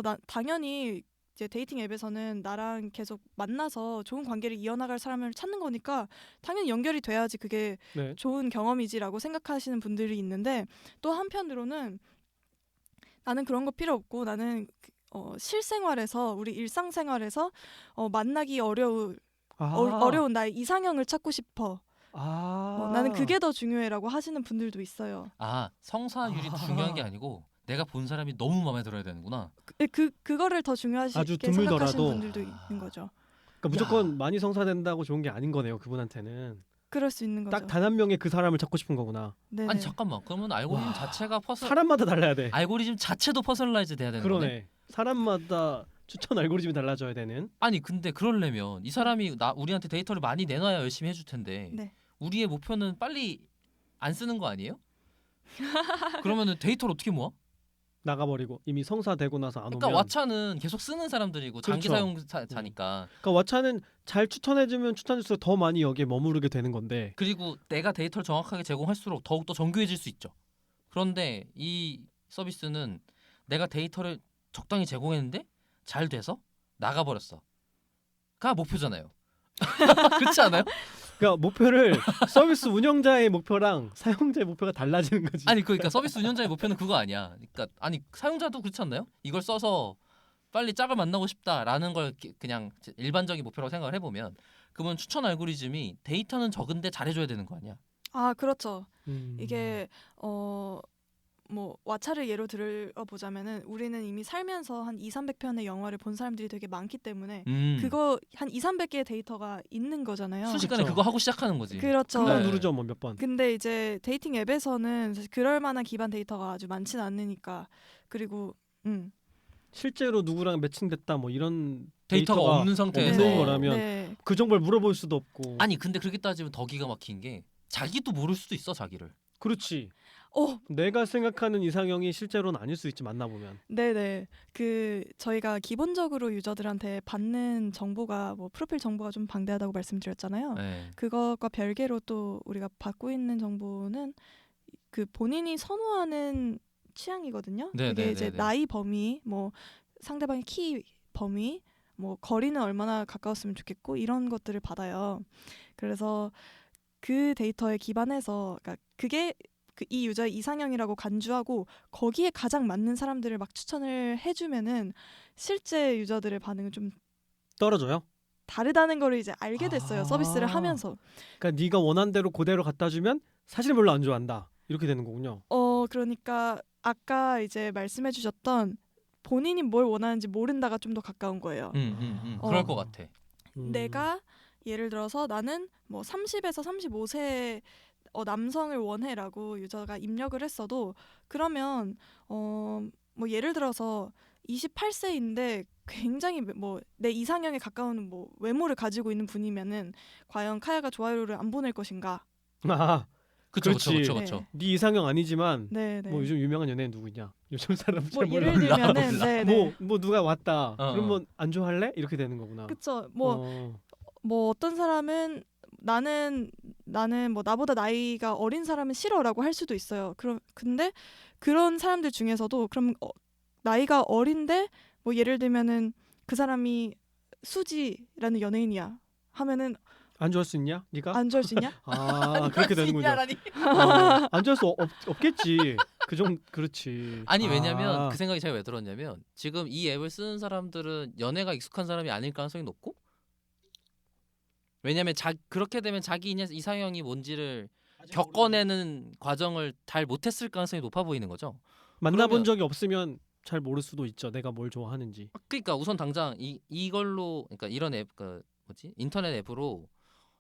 나 당연히 이제 데이팅 앱에서는 나랑 계속 만나서 좋은 관계를 이어나갈 사람을 찾는 거니까 당연히 연결이 돼야지 그게 네. 좋은 경험이지라고 생각하시는 분들이 있는데 또 한편으로는 나는 그런 거 필요 없고 나는 실생활에서 우리 일상생활에서 만나기 어려운 아. 어려운 나의 이상형을 찾고 싶어. 아. 나는 그게 더 중요해라고 하시는 분들도 있어요. 아 성사율이 아. 중요한 게 아니고 내가 본 사람이 너무 마음에 들어야 되는구나. 그거를 더 중요하게 아주 생각하시는 드물더라도. 분들도 있는 거죠. 그러니까 무조건 많이 성사된다고 좋은 게 아닌 거네요. 그분한테는 그럴 수 있는 거죠. 딱 단 한 명의 그 사람을 찾고 싶은 거구나. 네네. 아니 잠깐만. 그러면 알고리즘 와. 자체가 사람마다 달라야 돼. 알고리즘 자체도 퍼스널라이즈 돼야 되는 거네. 그러네. 사람마다 추천 알고리즘이 달라져야 되는. 아니 근데 그러려면 이 사람이 우리한테 데이터를 많이 내놔야 열심히 해줄 텐데 네. 우리의 목표는 빨리 안 쓰는 거 아니에요? 그러면은 데이터를 어떻게 모아? 나가버리고 이미 성사되고 나서 안 그러니까 오면. 왓챠는 계속 쓰는 사람들이고 장기 그렇죠. 사용자니까 그러니까 왓챠는 잘 추천해주면 추천해줄수록 더 많이 여기에 머무르게 되는 건데. 그리고 내가 데이터를 정확하게 제공할수록 더욱더 정교해질 수 있죠. 그런데 이 서비스는 내가 데이터를 적당히 제공했는데 잘 돼서 나가버렸어. 가 목표잖아요. 그렇지 않아요? 그러니까 목표를 서비스 운영자의 목표랑 사용자의 목표가 달라지는 거지. 아니 그러니까 서비스 운영자의 목표는 그거 아니야. 그러니까 아니 사용자도 그렇지 않나요? 이걸 써서 빨리 짝을 만나고 싶다라는 걸 그냥 일반적인 목표라고 생각을 해보면 그러면 추천 알고리즘이 데이터는 적은데 잘해줘야 되는 거 아니야? 아 그렇죠. 음. 이게 뭐 왓챠를 예로 들어보자면은 우리는 이미 살면서 한 200~300편의 영화를 본 사람들이 되게 많기 때문에 그거 한 200~300개의 데이터가 있는 거잖아요. 순식간에 그쵸. 그거 하고 시작하는 거지. 그렇죠. 금방 네. 누르죠 뭐 몇 번. 근데 이제 데이팅 앱에서는 사실 그럴 만한 기반 데이터가 아주 많지는 않으니까 그리고 실제로 누구랑 매칭됐다 뭐 이런 데이터가 없는 상태에서 없는 거라면 네. 그 정보를 물어볼 수도 없고. 아니 근데 그렇게 따지면 더 기가 막힌 게 자기도 모를 수도 있어 자기를. 그렇지. 어, 내가 생각하는 이상형이 실제로는 아닐 수 있지 만나보면. 네네. 그 저희가 기본적으로 유저들한테 받는 정보가 뭐 프로필 정보가 좀 방대하다고 말씀드렸잖아요. 네. 그것과 별개로 또 우리가 받고 있는 정보는 그 본인이 선호하는 취향이거든요. 네, 그게 네, 이제 네, 네. 나이 범위, 뭐 상대방의 키 범위, 뭐 거리는 얼마나 가까웠으면 좋겠고 이런 것들을 받아요. 그래서 그 데이터에 기반해서 그러니까 그게 이 유저의 이상형이라고 간주하고 거기에 가장 맞는 사람들을 막 추천을 해주면은 실제 유저들의 반응은 좀 떨어져요? 다르다는 거를 이제 알게 됐어요. 아. 서비스를 하면서. 그러니까 네가 원한 대로 그대로 갖다 주면 사실 별로 안 좋아한다. 이렇게 되는 거군요. 그러니까 아까 이제 말씀해 주셨던 본인이 뭘 원하는지 모른다가 좀 더 가까운 거예요. 그럴 것 같아. 내가 예를 들어서 나는 뭐 30에서 35세 남성을 원해라고 유저가 입력을 했어도 그러면 뭐 예를 들어서 28세인데 굉장히 뭐 내 이상형에 가까운 뭐 외모를 가지고 있는 분이면은 과연 카야가 좋아요를 안 보낼 것인가? 아, 그쵸 그렇지. 그쵸 그쵸 그쵸. 네 이상형 아니지만 네, 네. 뭐 요즘 유명한 연예인 누구 있냐? 요즘 사람 뭐 잘 몰라. 예를 들면은 네, 네. 뭐 누가 왔다. 어. 그러면 안 좋아할래? 이렇게 되는 거구나. 그쵸. 어. 뭐 어떤 사람은 나는 뭐 나보다 나이가 어린 사람은 싫어라고 할 수도 있어요. 근데 그런 사람들 중에서도 그럼 나이가 어린데 뭐 예를 들면은 그 사람이 수지라는 연예인이야 하면은 안 좋아할 수 있냐? 네가? 안 좋아할 수 있냐? 아, 그렇게 되는군요. 신기하다니. 안 좋아할 수 없겠지. 그렇지. 아니 왜냐면 아. 그 생각이 제가 왜 들었냐면 지금 이 앱을 쓰는 사람들은 연애가 익숙한 사람이 아닐 가능성이 높고 왜냐면 그렇게 되면 자기 이상형이 뭔지를 겪어내는 과정을 잘 못했을 가능성이 높아 보이는 거죠. 만나본 그러면- 적이 없으면 잘 모를 수도 있죠. 내가 뭘 좋아하는지. 그러니까 우선 당장 이걸로 그러니까 이런 앱 인터넷 앱으로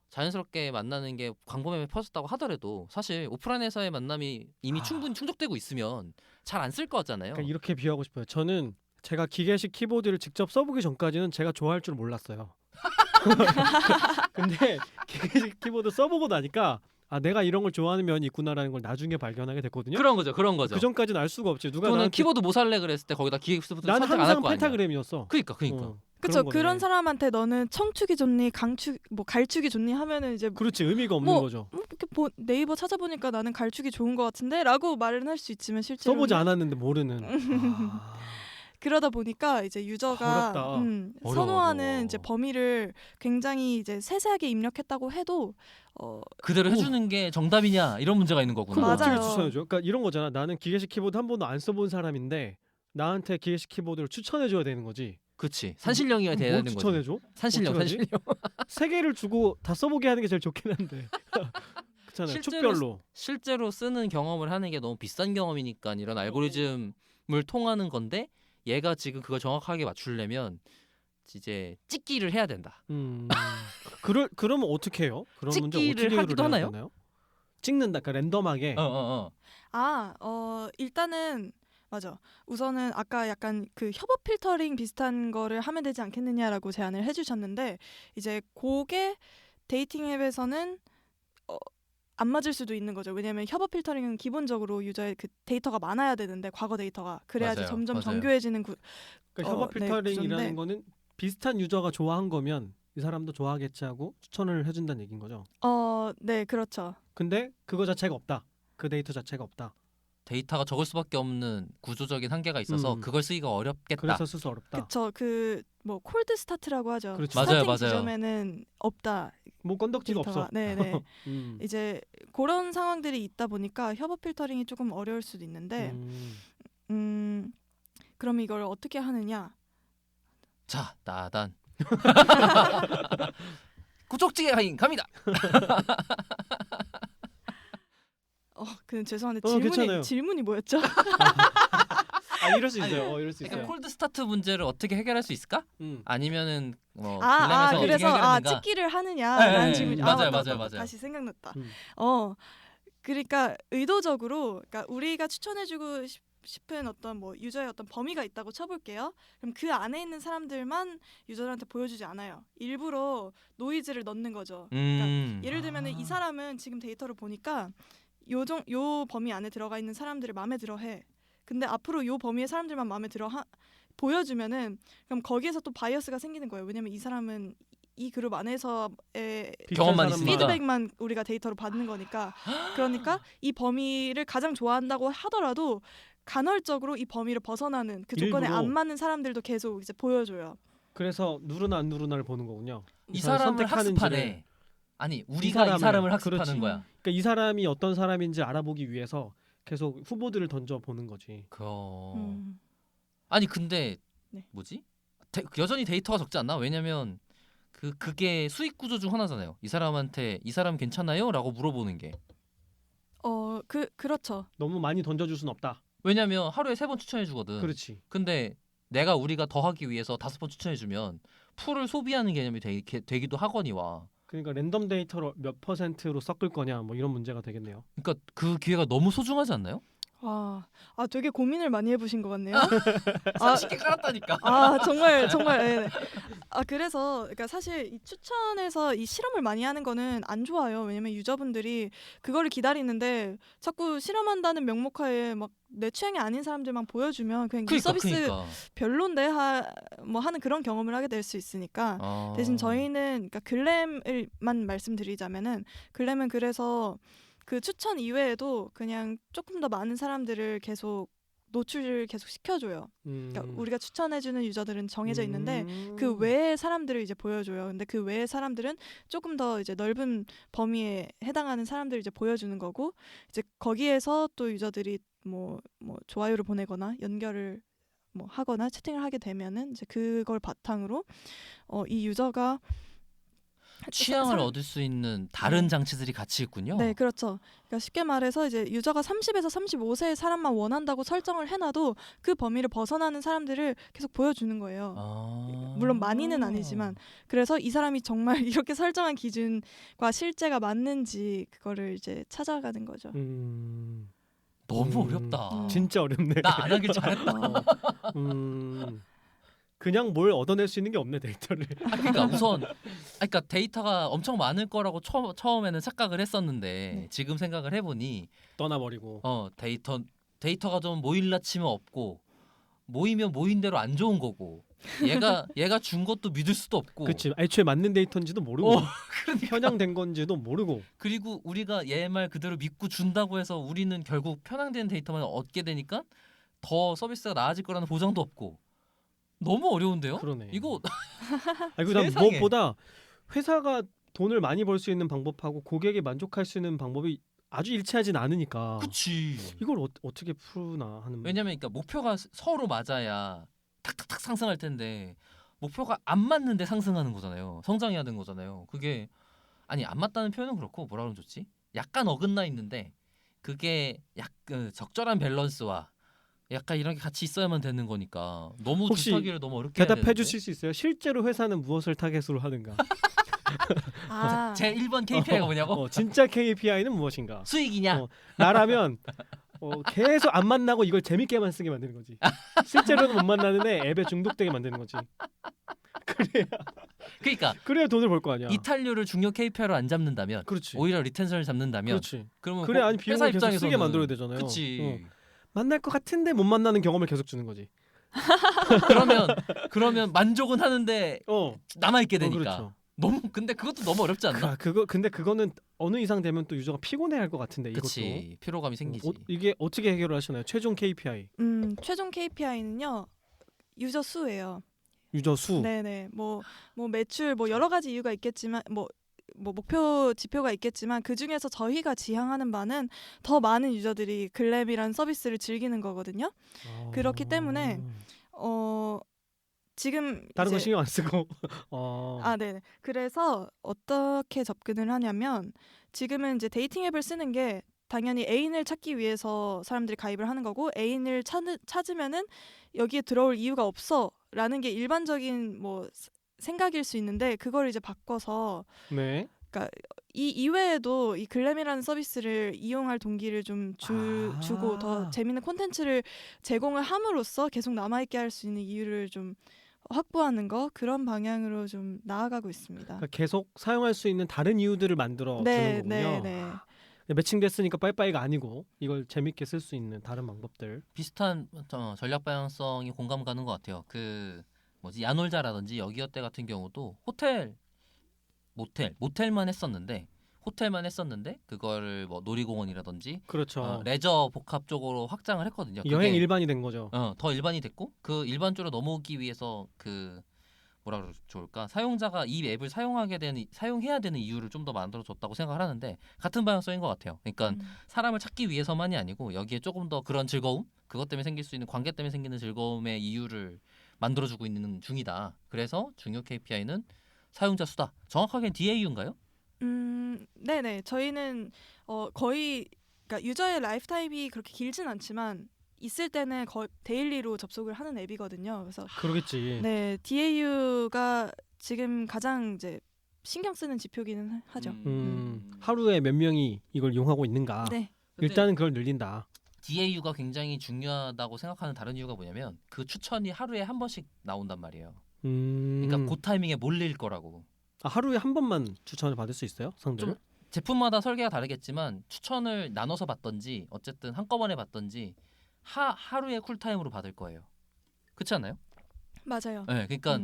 자연스럽게 만나는 게 광범위하게 퍼졌다고 하더라도 사실 오프라인에서의 만남이 이미 충분히 충족되고 있으면 잘 안 쓸 것 같잖아요. 그러니까 이렇게 비유하고 싶어요. 저는 제가 기계식 키보드를 직접 써보기 전까지는 제가 좋아할 줄 몰랐어요. 근데 기계식 키보드 써보고 나니까 내가 이런 걸 좋아하는 면이 있구나라는 걸 나중에 발견하게 됐거든요. 그런 거죠. 그 전까지는 알 수가 없지. 누가 또는 나한테 키보드 뭐 살래 그랬을 때 거기다 기계키보드 난 선택 안 할 항상 거 아니야. 펜타그램이었어. 그러니까. 그쵸. 거네. 그런 사람한테 너는 청축이 좋니 갈축이 좋니 하면은 이제 그렇지, 의미가 없는 뭐, 거죠. 이렇게 네이버 찾아보니까 나는 갈축이 좋은 것 같은데라고 말은 할 수 있지만 실제로 써보지 않았는데 모르는. 그러다 보니까 이제 유저가 어렵다. 어려워, 선호하는 어려워. 이제 범위를 굉장히 이제 세세하게 입력했다고 해도 그대로 해주는 게 정답이냐 이런 문제가 있는 거구나. 그럼 맞아요. 어떻게 추천해줘? 그러니까 이런 거잖아. 나는 기계식 키보드 한 번도 안 써본 사람인데 나한테 기계식 키보드를 추천해줘야 되는 거지. 그치. 산신령이어야 돼야 뭘 되는 거지. 추천해줘? 산신령, 어떡하지? 산신령. 3개를 주고 다 써보게 하는 게 제일 좋긴 한데. 그렇잖아요. 실제로 축별로. 실제로 쓰는 경험을 하는 게 너무 비싼 경험이니까 이런 알고리즘을 통하는 건데 얘가 지금 그걸 정확하게 맞추려면 이제 찍기를 해야 된다. 그러면 어떻게 해요? 그런 문제 찍기를 어떻게 하기도 하나요? 되나요? 찍는다. 그러니까 랜덤하게. 일단은 맞아. 우선은 아까 약간 그 협업 필터링 비슷한 거를 하면 되지 않겠느냐라고 제안을 해주셨는데 이제 그게 데이팅 앱에서는 안 맞을 수도 있는 거죠. 왜냐하면 협업 필터링은 기본적으로 유저의 그 데이터가 많아야 되는데 과거 데이터가 그래야지 맞아요. 점점 맞아요. 정교해지는 그러니까 협업 네, 필터링이라는 구조인데. 거는 비슷한 유저가 좋아한 거면 이 사람도 좋아하겠지 하고 추천을 해준다는 얘기인 거죠. 네, 그렇죠. 근데 그거 자체가 없다. 그 데이터 자체가 없다. 데이터가 적을 수밖에 없는 구조적인 한계가 있어서 음. 그걸 쓰기가 어렵겠다. 그래서 쓸 수 어렵다. 그쵸. 뭐 콜드 스타트라고 하죠. 그렇죠. 맞아요, 스타팅 맞아요. 지점에는 없다. 뭐 건덕지가 데이터가. 없어. 네네. 음. 이제 그런 상황들이 있다 보니까 협업 필터링이 조금 어려울 수도 있는데 그럼 이걸 어떻게 하느냐? 자, 나단. 구족지게 가인 갑니다. 죄송한데 괜찮아요. 질문이 뭐였죠? 이럴 수 있어요. 이럴 수 그러니까 있어요. 콜드 스타트 문제를 어떻게 해결할 수 있을까? 아니면은 그래서 어떻게 해결하는가? 찍기를 하느냐라는 네, 질문이 맞아요, 맞다. 맞아요. 다시 생각났다. 음. 그러니까 의도적으로 그러니까 우리가 추천해주고 싶은 어떤 뭐 유저의 어떤 범위가 있다고 쳐볼게요. 그럼 그 안에 있는 사람들만 유저들한테 보여주지 않아요. 일부러 노이즈를 넣는 거죠. 예를 들면은 이 사람은 지금 데이터를 보니까 요 범위 안에 들어가 있는 사람들을 마음에 들어해. 근데 앞으로 요 범위의 사람들만 마음에 들어 보여주면은 그럼 거기에서 또 바이어스가 생기는 거예요. 왜냐면 이 사람은 이 그룹 안에서의 경험만 사람만. 있으니까. 피드백만 우리가 데이터로 받는 거니까 그러니까 이 범위를 가장 좋아한다고 하더라도 간헐적으로 이 범위를 벗어나는 그 조건에 일부러. 안 맞는 사람들도 계속 이제 보여줘요. 그래서 누르나 안 누르나를 보는 거군요. 이 우선 사람을 선택하는지를. 학습하네. 아니 우리가 이 사람을 학습하는 그렇지. 거야. 그러니까 이 사람이 어떤 사람인지 알아보기 위해서 계속 후보들을 던져 보는 거지. 아니 근데 네. 뭐지? 여전히 데이터가 적지 않나? 왜냐면 그게 수익 구조 중 하나잖아요. 이 사람한테 이 사람 괜찮아요?라고 물어보는 게. 그렇죠. 너무 많이 던져줄 순 없다. 왜냐면 하루에 3번 추천해 주거든. 그렇지. 근데 우리가 더 하기 위해서 5번 추천해 주면 풀을 소비하는 개념이 되기도 하거니와. 그러니까 랜덤 데이터를 몇 %로 섞을 거냐 뭐 이런 문제가 되겠네요. 그러니까 그 기회가 너무 소중하지 않나요? 되게 고민을 많이 해보신 것 같네요. 30개 깔았다니까. 정말 네. 그래서 그러니까 사실 이 추천에서 이 실험을 많이 하는 거는 안 좋아요. 왜냐면 유저분들이 그거를 기다리는데 자꾸 실험한다는 명목하에 막 내 취향이 아닌 사람들만 보여주면 그냥 이 서비스 별론데 하는 그런 경험을 하게 될 수 있으니까 대신 저희는 그러니까 글램을만 말씀드리자면은 글램은 그래서 그 추천 이외에도 그냥 조금 더 많은 사람들을 계속 노출을 계속 시켜줘요. 그러니까 우리가 추천해주는 유저들은 정해져 있는데 그 외의 사람들을 이제 보여줘요. 근데 그 외의 사람들은 조금 더 이제 넓은 범위에 해당하는 사람들을 이제 보여주는 거고 이제 거기에서 또 유저들이 뭐 좋아요를 보내거나 연결을 뭐 하거나 채팅을 하게 되면은 이제 그걸 바탕으로 이 유저가 취향을 얻을 수 있는 다른 장치들이 같이 있군요. 네, 그렇죠. 그러니까 쉽게 말해서 이제 유저가 30에서 35세의 사람만 원한다고 설정을 해놔도 그 범위를 벗어나는 사람들을 계속 보여주는 거예요. 물론 많이는 아니지만 그래서 이 사람이 정말 이렇게 설정한 기준과 실제가 맞는지 그거를 이제 찾아가는 거죠. 너무 어렵다. 진짜 어렵네. 나 안 하길 잘했다. 그냥 뭘 얻어낼 수 있는 게 없네 데이터를. 그러니까 우선 그러니까 데이터가 엄청 많을 거라고 처음에는 착각을 했었는데 지금 생각을 해보니 떠나버리고. 데이터가 좀 모일라 치면 없고 모이면 모인 대로 안 좋은 거고 얘가 준 것도 믿을 수도 없고. 그렇지. 애초에 맞는 데이터인지도 모르고 그러니까. 편향된 건지도 모르고. 그리고 우리가 얘 말 그대로 믿고 준다고 해서 우리는 결국 편향된 데이터만 얻게 되니까 더 서비스가 나아질 거라는 보장도 없고. 너무 어려운데요? 그러네. 이거 그리고 난 무엇보다 회사가 돈을 많이 벌 수 있는 방법하고 고객이 만족할 수 있는 방법이 아주 일치하진 않으니까 그치. 이걸 어떻게 푸나 하는. 왜냐면 그러니까 목표가 서로 맞아야 탁탁탁 상승할 텐데 목표가 안 맞는데 상승하는 거잖아요. 성장해야 되는 거잖아요. 그게 아니 안 맞다는 표현은 그렇고 뭐라 그러면 좋지? 약간 어긋나 있는데 그게 약간 적절한 밸런스와 약간 이런 게 같이 있어야만 되는 거니까 너무 혹시 둘타기를 너무 어렵게 해야 대답해 되는데. 주실 수 있어요? 실제로 회사는 무엇을 타겟으로 하는가? 아, 제 1번 KPI가 뭐냐고? 진짜 KPI는 무엇인가? 수익이냐? 어, 나라면 계속 안 만나고 이걸 재밌게만 쓰게 만드는 거지. 실제로는 못 만나는데 앱에 중독되게 만드는 거지. 그러니까 그래야 돈을 벌 거 아니야. 이탈률을 중요 KPI로 안 잡는다면 그렇지. 오히려 리텐션을 잡는다면 그렇지. 그러면 그래 아니 회사 비용을 계속 쓰게 입장에서는 만들어야 되잖아요. 그치. 만날 것 같은데 못 만나는 경험을 계속 주는 거지. 그러면 만족은 하는데 남아 있게 되니까. 그렇죠. 너무 근데 그것도 너무 어렵지 않나? 근데 그거는 어느 이상 되면 또 유저가 피곤해할 것 같은데 이것도. 그치. 피로감이 생기지. 이게 어떻게 해결을 하시나요? 최종 KPI. 최종 KPI는요 유저 수예요. 유저 수. 네네. 뭐 매출 뭐 여러 가지 이유가 있겠지만 뭐 목표 지표가 있겠지만 그 중에서 저희가 지향하는 바는 더 많은 유저들이 글램이라는 서비스를 즐기는 거거든요. 그렇기 때문에 지금 다른 거 이제 신경 안 쓰고. 네. 그래서 어떻게 접근을 하냐면 지금은 이제 데이팅 앱을 쓰는 게 당연히 애인을 찾기 위해서 사람들이 가입을 하는 거고 애인을 찾으면은 여기에 들어올 이유가 없어라는 게 일반적인 뭐 생각일 수 있는데 그걸 이제 바꿔서 네. 그러니까 이 이외에도 이 글램이라는 서비스를 이용할 동기를 좀 주고 더 재밌는 콘텐츠를 제공을 함으로써 계속 남아있게 할 수 있는 이유를 좀 확보하는 거 그런 방향으로 좀 나아가고 있습니다. 그러니까 계속 사용할 수 있는 다른 이유들을 만들어 주는 거군요. 네. 매칭됐으니까 빠이빠이가 아니고 이걸 재밌게 쓸 수 있는 다른 방법들. 비슷한 전략 방향성이 공감 가는 것 같아요. 그 뭐지 야놀자라든지 여기어때 같은 경우도 모텔만 했었는데 그거를 뭐 놀이공원이라든지 그렇죠. 레저 복합 쪽으로 확장을 했거든요. 여행 그게, 일반이 된 거죠. 더 일반이 됐고 그 일반 쪽으로 넘어오기 위해서 그 뭐라 그러 좋을까 사용자가 이 앱을 사용해야 되는 이유를 좀 더 만들어줬다고 생각을 하는데 같은 방향성인 것 같아요. 그러니까 사람을 찾기 위해서만이 아니고 여기에 조금 더 그런 즐거움 그것 때문에 생길 수 있는 관계 때문에 생기는 즐거움의 이유를 만들어주고 있는 중이다. 그래서 중요 KPI는 사용자 수다. 정확하게는 DAU인가요? 네네. 저희는 거의 그러니까 유저의 라이프 타임이 그렇게 길진 않지만 있을 때는 거의 데일리로 접속을 하는 앱이거든요. 그래서 그러겠지. 네 DAU가 지금 가장 이제 신경 쓰는 지표기는 하죠. 하루에 몇 명이 이걸 이용하고 있는가. 네. 일단은 그걸 늘린다. DAU가 굉장히 중요하다고 생각하는 다른 이유가 뭐냐면 그 추천이 하루에 한 번씩 나온단 말이에요. 그러니까 그 타이밍에 몰릴 거라고. 하루에 한 번만 추천을 받을 수 있어요? 상대를? 좀 제품마다 설계가 다르겠지만 추천을 나눠서 받던지 어쨌든 한꺼번에 받던지 하루에 쿨타임으로 받을 거예요. 그렇지 않나요? 맞아요. 네, 그러니까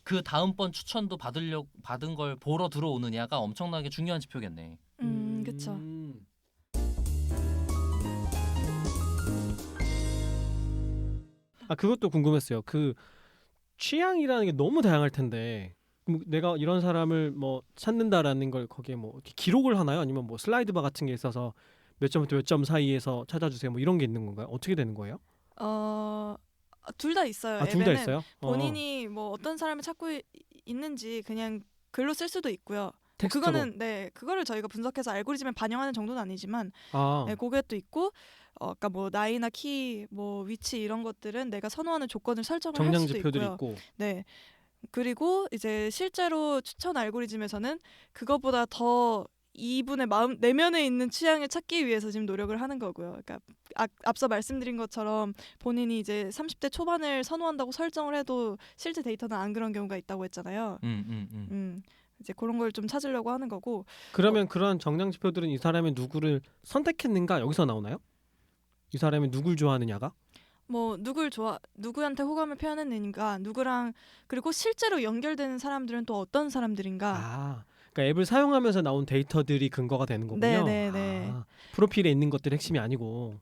그 다음번 추천도 받은 걸 보러 들어오느냐가 엄청나게 중요한 지표겠네. 그렇죠. 그것도 궁금했어요. 그 취향이라는 게 너무 다양할 텐데 내가 이런 사람을 뭐 찾는다라는 걸 거기에 뭐 이렇게 기록을 하나요? 아니면 뭐 슬라이드 바 같은 게 있어서 몇 점부터 몇 점 사이에서 찾아주세요. 뭐 이런 게 있는 건가요? 어떻게 되는 거예요? 둘 다 있어요. 둘 다 앱에는 있어요? 본인이 뭐 어떤 사람을 찾고 있는지 그냥 글로 쓸 수도 있고요. 텍스트로. 그거는 그거를 저희가 분석해서 알고리즘에 반영하는 정도는 아니지만 그것도 있고 그러니까 뭐 나이나 키, 뭐 위치 이런 것들은 내가 선호하는 조건을 설정을 할 정량 수도 지표들이 있고요. 있고. 네. 그리고 이제 실제로 추천 알고리즘에서는 그것보다 더 이분의 마음 내면에 있는 취향을 찾기 위해서 지금 노력을 하는 거고요. 그러니까 앞서 말씀드린 것처럼 본인이 이제 30대 초반을 선호한다고 설정을 해도 실제 데이터는 안 그런 경우가 있다고 했잖아요. 이제 그런 걸 좀 찾으려고 하는 거고. 그러면 그러한 정량 지표들은 이 사람이 누구를 선택했는가 여기서 나오나요? 이 사람이 누굴 좋아하느냐가? 뭐 누구한테 호감을 표현했는가, 누구랑 그리고 실제로 연결되는 사람들은 또 어떤 사람들인가. 그러니까 앱을 사용하면서 나온 데이터들이 근거가 되는 거군요. 네. 프로필에 있는 것들이 핵심이 아니고.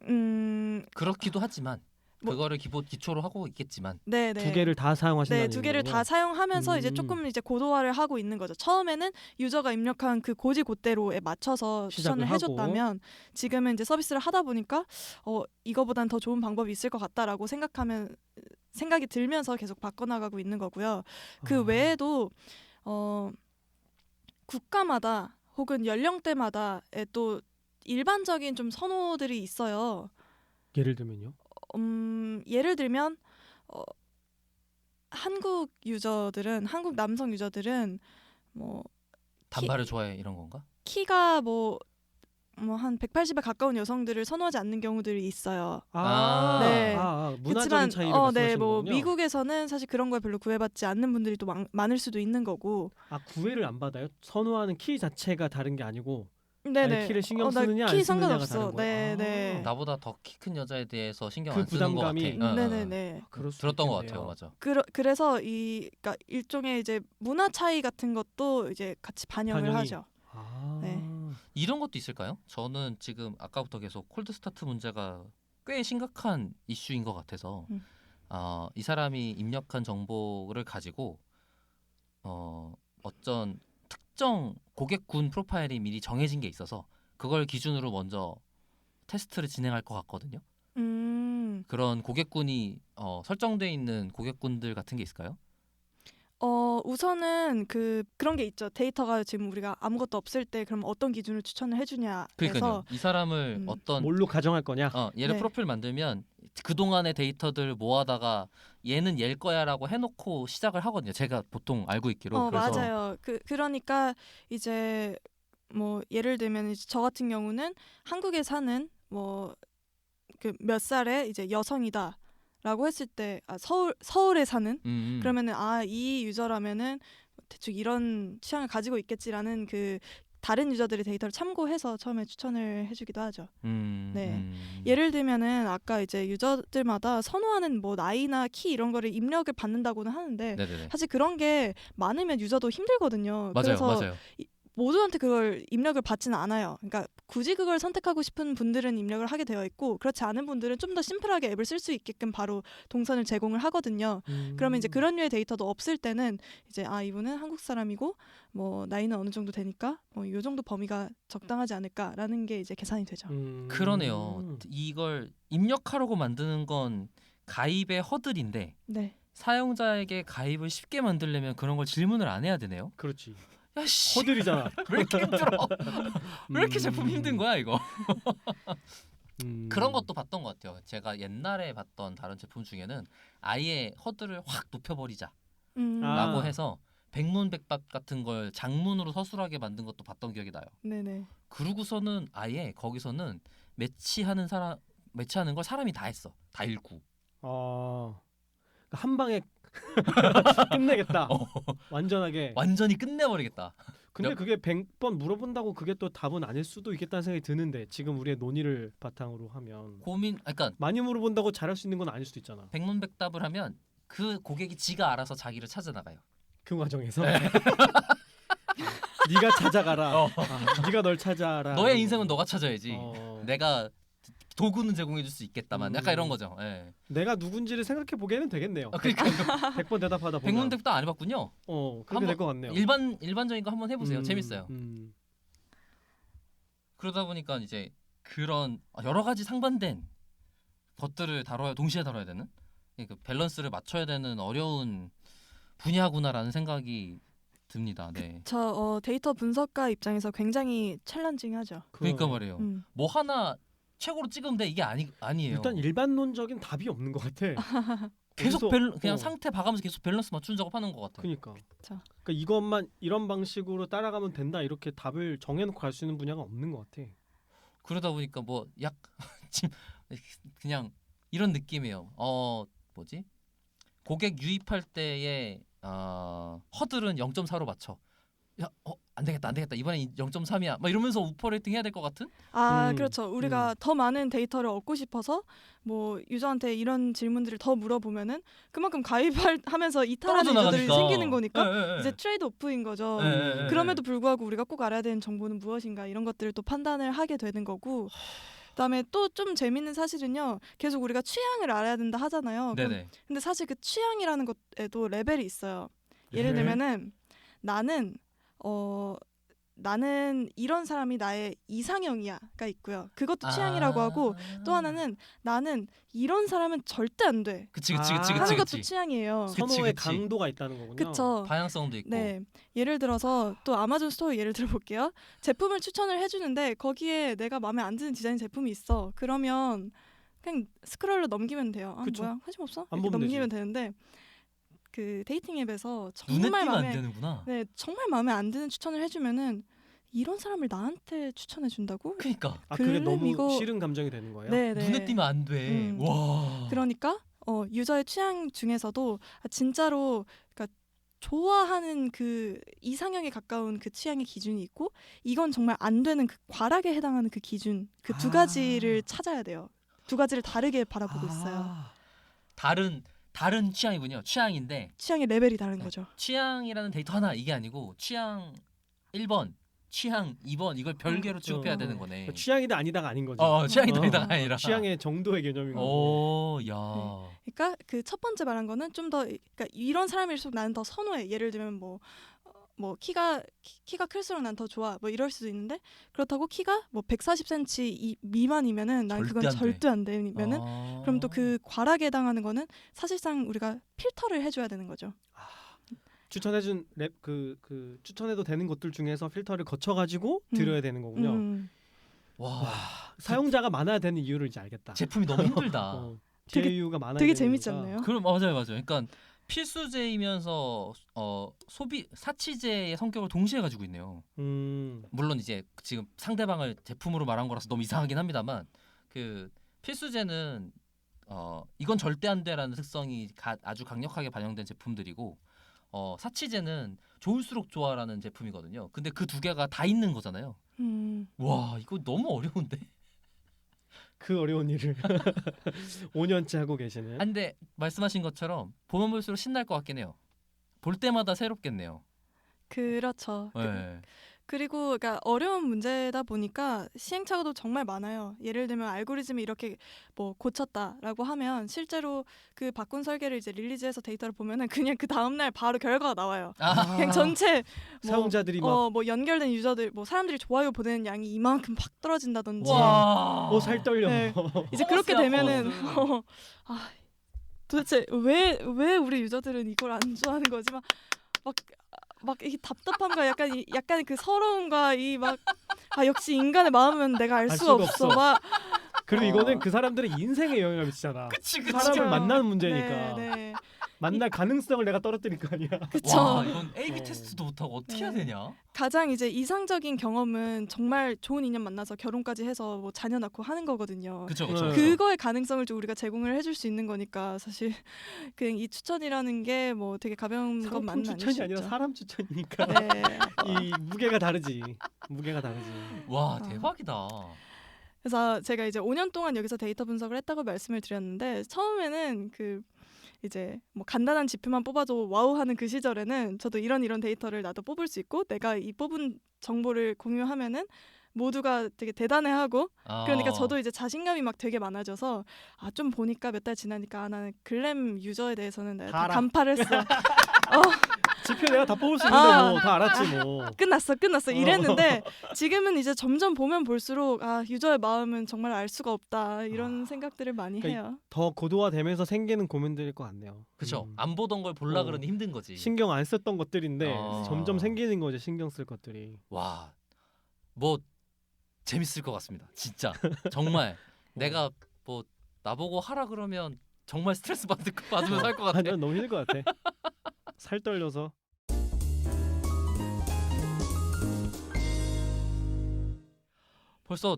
그렇기도 하지만 뭐- 그거를 기초로 하고 있겠지만 네, 네. 두 개를 다 사용하신다는 네, 두 개를 거군요. 다 사용하면서 이제 음. 조금 이제 고도화를 하고 있는 거죠. 처음에는 유저가 입력한 그 고지고대로에 맞춰서 시작을 추천을 하고. 해줬다면 지금은 이제 서비스를 하다 보니까 이거보단 더 좋은 방법이 있을 것 같다라고 생각이 들면서 계속 바꿔나가고 있는 거고요. 그 아. 외에도 국가마다 혹은 연령대마다의 또 일반적인 좀 선호들이 있어요. 예를 들면요. 예를 들면 한국 남성 유저들은 뭐 단발을 좋아해 이런 건가? 키가 뭐 한 180에 가까운 여성들을 선호하지 않는 경우들이 있어요. 아. 네. 문화적인 그렇지만 차이를 네, 말씀하시는 뭐 거군요. 미국에서는 사실 그런 걸 별로 구애받지 않는 분들이 또 많을 수도 있는 거고. 구애를 안 받아요? 선호하는 키 자체가 다른 게 아니고 네네. 키를 신경 나 쓰느냐 안 키 쓰느냐가 상관없어. 다른 거예요. 네. 나보다 더 키 큰 여자에 대해서 신경 그 안 쓰는 것 같아. 부담감이- 네네네. 그럴 수 들었던 것 있겠네요. 같아요, 맞아. 그래서 그러니까 일종의 이제 문화 차이 같은 것도 이제 같이 반영을 반영이. 하죠. 네. 이런 것도 있을까요? 저는 지금 아까부터 계속 콜드 스타트 문제가 꽤 심각한 이슈인 것 같아서 이 사람이 입력한 정보를 가지고 어떤 특정 고객군 프로파일이 미리 정해진 게 있어서 그걸 기준으로 먼저 테스트를 진행할 것 같거든요. 그런 고객군이 설정돼 있는 고객군들 같은 게 있을까요? 우선은 그런 게 있죠. 데이터가 지금 우리가 아무것도 없을 때 그럼 어떤 기준을 추천을 해주냐에서 그러니까요. 이 사람을 어떤 뭘로 가정할 거냐? 얘를 네. 프로필 만들면 그동안의 데이터들 모아다가 얘는 얘일 거야라고 해놓고 시작을 하거든요. 제가 보통 알고 있기로. 그래서 맞아요. 그러니까 이제 뭐 예를 들면 이제 저 같은 경우는 한국에 사는 뭐 그 몇 살의 이제 여성이다라고 했을 때 서울에 사는 그러면은 이 유저라면은 대충 이런 취향을 가지고 있겠지라는 그 다른 유저들의 데이터를 참고해서 처음에 추천을 해주기도 하죠. 네. 예를 들면은 아까 이제 유저들마다 선호하는 뭐 나이나 키 이런 거를 입력을 받는다고는 하는데 네네네. 사실 그런 게 많으면 유저도 힘들거든요. 맞아요, 그래서 맞아요. 모두한테 그걸 입력을 받지는 않아요. 그러니까 굳이 그걸 선택하고 싶은 분들은 입력을 하게 되어 있고 그렇지 않은 분들은 좀 더 심플하게 앱을 쓸 수 있게끔 바로 동선을 제공을 하거든요. 그러면 이제 그런 류의 데이터도 없을 때는 이제 이분은 한국 사람이고 뭐 나이는 어느 정도 되니까 뭐 요 정도 범위가 적당하지 않을까라는 게 이제 계산이 되죠. 그러네요. 이걸 입력하려고 만드는 건 가입의 허들인데 네. 사용자에게 가입을 쉽게 만들려면 그런 걸 질문을 안 해야 되네요. 그렇지. 야 씨. 허들이잖아. 왜 이렇게 힘들어? 왜 이렇게 제품 힘든 거야 이거? 그런 것도 봤던 것 같아요. 제가 옛날에 봤던 다른 제품 중에는 아예 허들을 확 높여버리자라고 아. 해서 백문백답 같은 걸 장문으로 서술하게 만든 것도 봤던 기억이 나요. 네네. 그러고서는 아예 거기서는 매치하는 걸 사람이 다 했어. 다 읽고. 한 방에 끝내겠다. 완전하게. 완전히 끝내버리겠다. 근데 그게 100번 물어본다고 그게 또 답은 아닐 수도 있겠다는 생각이 드는데 지금 우리의 논의를 바탕으로 하면 그러니까 많이 물어본다고 잘할 수 있는 건 아닐 수도 있잖아. 백문백답을 하면 그 고객이 지가 알아서 자기를 찾아 나가요. 그 과정에서 네가 찾아가라. 네가 널 찾아라. 너의 인생은 너가 찾아야지. 어. 내가 도구는 제공해줄 수 있겠다만 약간 이런 거죠. 예. 내가 누군지를 생각해 보게는 되겠네요. 그러니까 100번 대답하다 보면. 백문백답 안 해봤군요. 그렇게 될 것 같네요. 일반적인 거 한번 해보세요. 재밌어요. 그러다 보니까 이제 그런 여러 가지 상반된 것들을 동시에 다뤄야 되는 그 밸런스를 맞춰야 되는 어려운 분야구나라는 생각이 듭니다. 네. 저 데이터 분석가 입장에서 굉장히 챌린징하죠. 그러니까 말이에요. 뭐 하나 최고로 찍으면 돼 이게 아니에요. 일단 일반론적인 답이 없는 것 같아. 계속 그냥 상태 봐가면서 계속 밸런스 맞춘 작업하는 것 같아. 그러니까 이것만 이런 방식으로 따라가면 된다 이렇게 답을 정해놓고 갈 수 있는 분야가 없는 것 같아. 그러다 보니까 뭐 그냥 이런 느낌이에요. 뭐지? 고객 유입할 때의 허들은 0.4로 맞춰. 안 되겠다 이번엔 0.3이야 막 이러면서 오퍼레이팅 해야 될 것 같은? 그렇죠. 우리가 더 많은 데이터를 얻고 싶어서 뭐 유저한테 이런 질문들을 더 물어보면은 그만큼 가입하면서 이탈하는 유저들이 생기는 거니까 이제 트레이드 오프인 거죠. 그럼에도 불구하고 우리가 꼭 알아야 되는 정보는 무엇인가 이런 것들을 또 판단을 하게 되는 거고 그다음에 또 좀 재밌는 사실은요. 계속 우리가 취향을 알아야 된다 하잖아요. 그럼 네네. 근데 사실 그 취향이라는 것에도 레벨이 있어요. 예를 네. 들면은 나는 나는 이런 사람이 나의 이상형이야가 있고요. 그것도 취향이라고 하고 또 하나는 나는 이런 사람은 절대 안 돼. 그치 하는 것도 그치. 취향이에요. 그치, 선호의 그치. 강도가 있다는 거군요. 그쵸? 방향성도 있고. 네. 예를 들어서 또 아마존 스토어 예를 들어볼게요. 제품을 추천을 해주는데 거기에 내가 마음에 안 드는 디자인 제품이 있어. 그러면 그냥 스크롤로 넘기면 돼요. 아 그쵸. 뭐야 관심 없어? 안 이렇게 보면 넘기면 되는데 그 데이팅 앱에서 눈에 정말 띄면 안 마음에 되는구나. 네 정말 마음에 안 드는 추천을 해주면은 이런 사람을 나한테 추천해 준다고? 그러니까 그게 글램 너무 이거- 싫은 감정이 되는 거예요. 네네. 눈에 띄면 안 돼. 와. 그러니까 유저의 취향 중에서도 진짜로 그러니까 좋아하는 그 이상형에 가까운 그 취향의 기준이 있고 이건 정말 안 되는 그 과락에 해당하는 그 기준 그 두 가지를 찾아야 돼요. 두 가지를 다르게 바라보고 있어요. 다른 취향이군요. 취향인데 취향의 레벨이 다른 네. 거죠. 취향이라는 데이터 하나 이게 아니고 취향 1번, 취향 2번 이걸 별개로 취급해야 되는 거네. 그러니까 취향이다 아니다가 아닌 거죠. 취향이다 어. 아니다가 아니라 취향의 정도의 개념인 거고. 오, 야. 그러니까 그 첫 번째 말한 거는 좀 더 그러니까 이런 사람일수록 나는 더 선호해. 예를 들면 뭐 키가 클수록 난 더 좋아. 뭐 이럴 수도 있는데 그렇다고 키가 뭐 140cm 미만이면은 난 그건 절대 안 되면은 그럼 또 그 과락에 해당하는 거는 사실상 우리가 필터를 해줘야 되는 거죠. 추천해준 그 추천해도 되는 것들 중에서 필터를 거쳐가지고 들어야 되는 거군요. 와. 사용자가 많아야 되는 이유를 이제 알겠다. 제품이 너무 힘들다. 되게- 제휴가 많아야 되게 되는 재밌지 이유가. 않나요? 그럼 맞아요. 그러니까 필수제이면서 소비 사치제의 성격을 동시에 가지고 있네요. 물론 이제 지금 상대방을 제품으로 말한 거라서 너무 이상하긴 합니다만 그 필수제는 이건 절대 안 돼라는 특성이 아주 강력하게 반영된 제품들이고 사치제는 좋을수록 좋아라는 제품이거든요. 근데 그 두 개가 다 있는 거잖아요. 와 이거 너무 어려운데. 그 어려운 일을 5년째 하고 계시는. 근데 말씀하신 것처럼 보면 볼수록 신날 것 같긴 해요. 볼 때마다 새롭겠네요. 그렇죠. 네. 그리고 그러니까 어려운 문제다 보니까 시행착오도 정말 많아요. 예를 들면 알고리즘이 이렇게 뭐 고쳤다라고 하면 실제로 그 바꾼 설계를 이제 릴리즈해서 데이터를 보면은 그냥 그 다음 날 바로 결과가 나와요. 그냥 전체 뭐, 사용자들이 막 뭐 연결된 유저들 뭐 사람들이 좋아요 보내는 양이 이만큼 팍 떨어진다든지. 와. 살 떨려. 네. 이제 너무 그렇게 쎄, 되면은 아파. 도대체 왜 우리 유저들은 이걸 안 좋아하는 거지? 막 이 답답함과 약간 그 서러움과 이 막 역시 인간의 마음은 내가 알 수가 없어. 막 그리고 이거는 그 사람들의 인생에 영향을 미치잖아. 그치. 사람을 그쵸. 만나는 문제니까. 네. 만날 가능성을 내가 떨어뜨릴 거 아니야. 그쵸. 와 이건 A/B 어. 테스트도 못하고 어떻게 해야 네. 되냐? 가장 이제 이상적인 경험은 정말 좋은 인연 만나서 결혼까지 해서 뭐 자녀 낳고 하는 거거든요. 그쵸. 네. 그거의 가능성을 좀 우리가 제공을 해줄 수 있는 거니까 사실 그냥 이 추천이라는 게 뭐 되게 가벼운 상품 것만은 아닐 추천이 수 아니라 있죠. 사람 추천이니까 네. 이 무게가 다르지. 무게가 다르지. 와 대박이다. 그래서 제가 이제 5년 동안 여기서 데이터 분석을 했다고 말씀을 드렸는데 처음에는 그 이제 뭐 간단한 지표만 뽑아도 와우하는 그 시절에는 저도 이런 데이터를 나도 뽑을 수 있고 내가 이 뽑은 정보를 공유하면은 모두가 되게 대단해하고 그러니까 저도 이제 자신감이 막 되게 많아져서 좀 보니까 몇 달 지나니까 나는 글램 유저에 대해서는 내가 다 알아. 간파를 했어. 지표 내가 다 뽑을 수 있는데 뭐 다 알았지 뭐. 끝났어 이랬는데 지금은 이제 점점 보면 볼수록 유저의 마음은 정말 알 수가 없다 이런 생각들을 많이 그러니까 해요. 더 고도화되면서 생기는 고민들일 것 같네요. 그쵸. 안 보던 걸 볼라 어. 그러니 힘든 거지. 신경 안 썼던 것들인데 아. 점점 생기는 거죠. 신경 쓸 것들이. 와, 뭐 재밌을 것 같습니다. 진짜 정말 내가 뭐 나보고 하라 그러면 정말 스트레스 받으면서 할 것 같아. 난 너무 힘들 것 같아. 살 떨려서. 벌써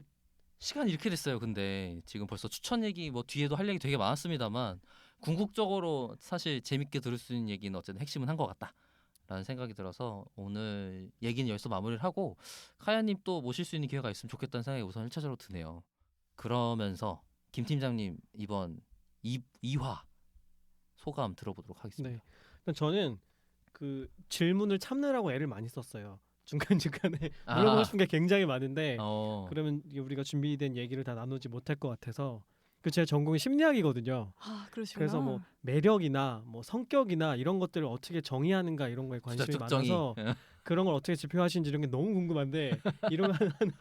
시간이 이렇게 됐어요. 근데 지금 벌써 추천 얘기 뭐 뒤에도 할 얘기 되게 많았습니다만 궁극적으로 사실 재밌게 들을 수 있는 얘기는 어쨌든 핵심은 한 것 같다라는 생각이 들어서 오늘 얘기는 여기서 마무리를 하고 카야님 또 모실 수 있는 기회가 있으면 좋겠다는 생각이 우선 1차적으로 드네요. 그러면서 김 팀장님 이번 2화 소감 들어보도록 하겠습니다. 네. 저는 그 질문을 참느라고 애를 많이 썼어요. 중간중간에 아. 물어보고 싶은 게 굉장히 많은데 그러면 그러면 이게 우리가 준비된 얘기를 다 나누지 못할 것 같아서 그 제 전공이 심리학이거든요. 아, 그러시구나. 그래서 뭐 매력이나 뭐 성격이나 이런 것들을 어떻게 정의하는가 이런 거에 관심이 많아서 그런 걸 어떻게 지표하시는지 이런 게 너무 궁금한데 이러면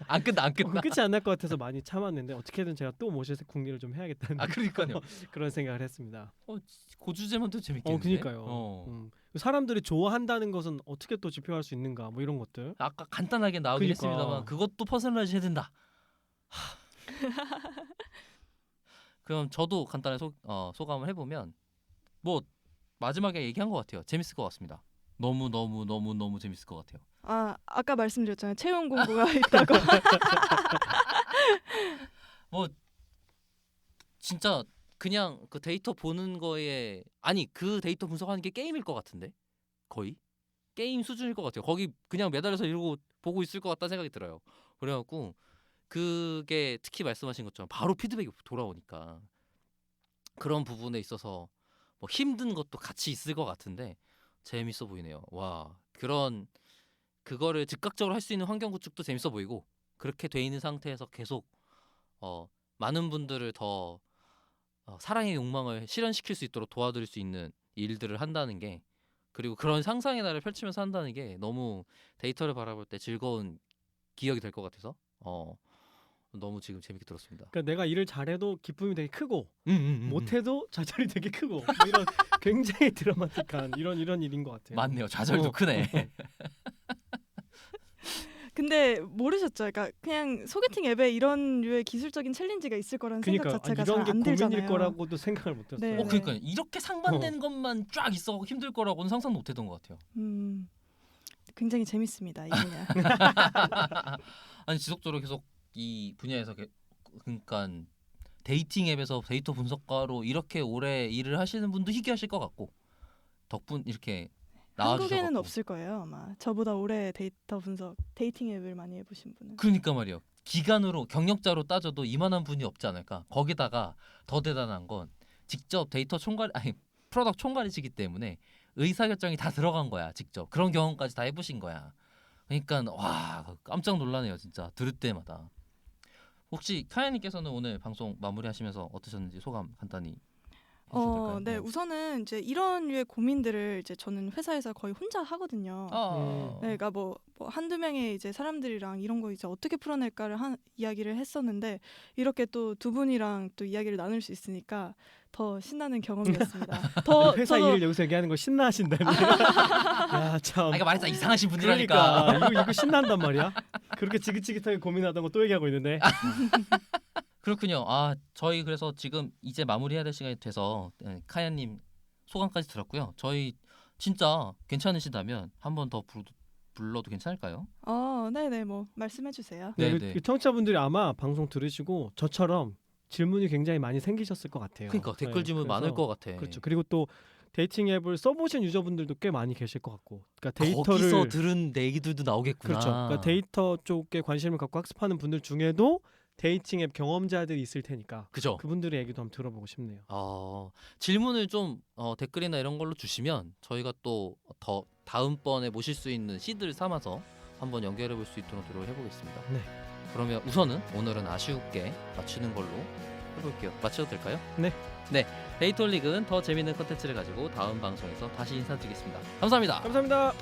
안 끝나 안 끝나. 끝이 안 날 것 같아서 많이 참았는데 어떻게든 제가 또 모셔서 궁리를 좀 해야겠다는 아 그러니까요. 그런 생각을 했습니다. 고주제만 도 재밌겠는데. 그니까요. 사람들이 좋아한다는 것은 어떻게 또 지표할 수 있는가 뭐 이런 것들. 아까 간단하게 나오긴 그러니까. 했습니다만 그것도 퍼스널라이즈 해야 된다. 그럼 저도 간단히 소감을 해보면 뭐 마지막에 얘기한 것 같아요. 재밌을 것 같습니다. 너무 재밌을 것 같아요. 아, 아까 말씀드렸잖아요. 채용 공고가 있다고. 뭐 진짜 그냥 그 데이터 보는 거에 그 데이터 분석하는 게 게임일 것 같은데 거의 게임 수준일 것 같아요. 거기 그냥 매달려서 이러고 보고 있을 것 같다는 생각이 들어요. 그래갖고 그게 특히 말씀하신 것처럼 바로 피드백이 돌아오니까 그런 부분에 있어서 뭐 힘든 것도 같이 있을 것 같은데 재밌어 보이네요. 와 그거를 즉각적으로 할 수 있는 환경 구축도 재밌어 보이고 그렇게 돼 있는 상태에서 계속 많은 분들을 더 사랑의 욕망을 실현시킬 수 있도록 도와드릴 수 있는 일들을 한다는 게 그리고 그런 상상의 나를 펼치면서 한다는 게 너무 데이터를 바라볼 때 즐거운 기억이 될 것 같아서 너무 지금 재밌게 들었습니다. 그러니까 내가 일을 잘해도 기쁨이 되게 크고 음. 못해도 좌절이 되게 크고 뭐 이런 굉장히 드라마틱한 이런 일인 것 같아요. 맞네요. 좌절도 크네. 근데 모르셨죠? 그러니까 그냥 소개팅 앱에 이런 류의 기술적인 챌린지가 있을 거라는 그러니까 생각 자체가 이런 잘 게 안 고민일 들잖아요. 거라고도 생각을 못했어요. 네. 그러니까 이렇게 상반된 것만 쫙 있어 힘들 거라고는 상상도 못했던 것 같아요. 굉장히 재밌습니다 이 분야. 아니 지속적으로 계속 이 분야에서 그러니까 데이팅 앱에서 데이터 분석가로 이렇게 오래 일을 하시는 분도 희귀하실 것 같고 덕분 이렇게 나와주셔서 한국에는 없을 거예요 아마. 저보다 오래 데이터 분석, 데이팅 앱을 많이 해보신 분은. 그러니까 말이요. 기간으로 경력자로 따져도 이만한 분이 없지 않을까. 거기다가 더 대단한 건 직접 데이터 프로덕트 총괄이시기 때문에 의사결정이 다 들어간 거야. 직접 그런 경험까지 다 해보신 거야. 그러니까 와 깜짝 놀라네요. 진짜 들을 때마다. 혹시 카야님께서는 오늘 방송 마무리하시면서 어떠셨는지 소감 간단히 해주셔도 될까요? 네, 우선은 이제 이런 류의 고민들을 이제 저는 회사에서 거의 혼자 하거든요. 네, 그러니까 뭐 한두 명의 이제 사람들이랑 이런 거 이제 어떻게 풀어낼까를 이야기를 했었는데 이렇게 또 두 분이랑 또 이야기를 나눌 수 있으니까 더 신나는 경험이었습니다. 회사 일을 여기서 얘기하는 거 신나하신다니. 야 참. 이거 말했잖아 이상하신 분이라니까. 그러니까 이거 신난단 말이야. 그렇게 지긋지긋하게 고민하던 거 또 얘기하고 있는데. 그렇군요. 저희 그래서 지금 이제 마무리해야 될 시간이 돼서 카야님 소감까지 들었고요. 저희 진짜 괜찮으시다면 한 번 더 불러도 괜찮을까요? 네네 뭐 말씀해 주세요. 네, 네. 그 청취자분들이 아마 방송 들으시고 저처럼 질문이 굉장히 많이 생기셨을 것 같아요. 그러니까 댓글 질문 그래서 많을 것 같아. 그렇죠. 그리고 또 데이팅 앱을 써보신 유저분들도 꽤 많이 계실 것 같고, 그러니까 데이터를 거기서 들은 얘기들도 나오겠구나. 그렇죠. 그러니까 데이터 쪽에 관심을 갖고 학습하는 분들 중에도 데이팅 앱 경험자들이 있을 테니까 그죠. 그분들의 얘기도 한번 들어보고 싶네요. 질문을 좀 댓글이나 이런 걸로 주시면 저희가 또 더 다음번에 모실 수 있는 시드를 삼아서 한번 연결해 볼 수 있도록 노력을 해보겠습니다. 네. 그러면 우선은 오늘은 아쉬우게 마치는 걸로 해볼게요. 마쳐도 될까요? 네. 데이터 릭은 더 재밌는 컨텐츠를 가지고 다음 방송에서 다시 인사드리겠습니다. 감사합니다. 감사합니다.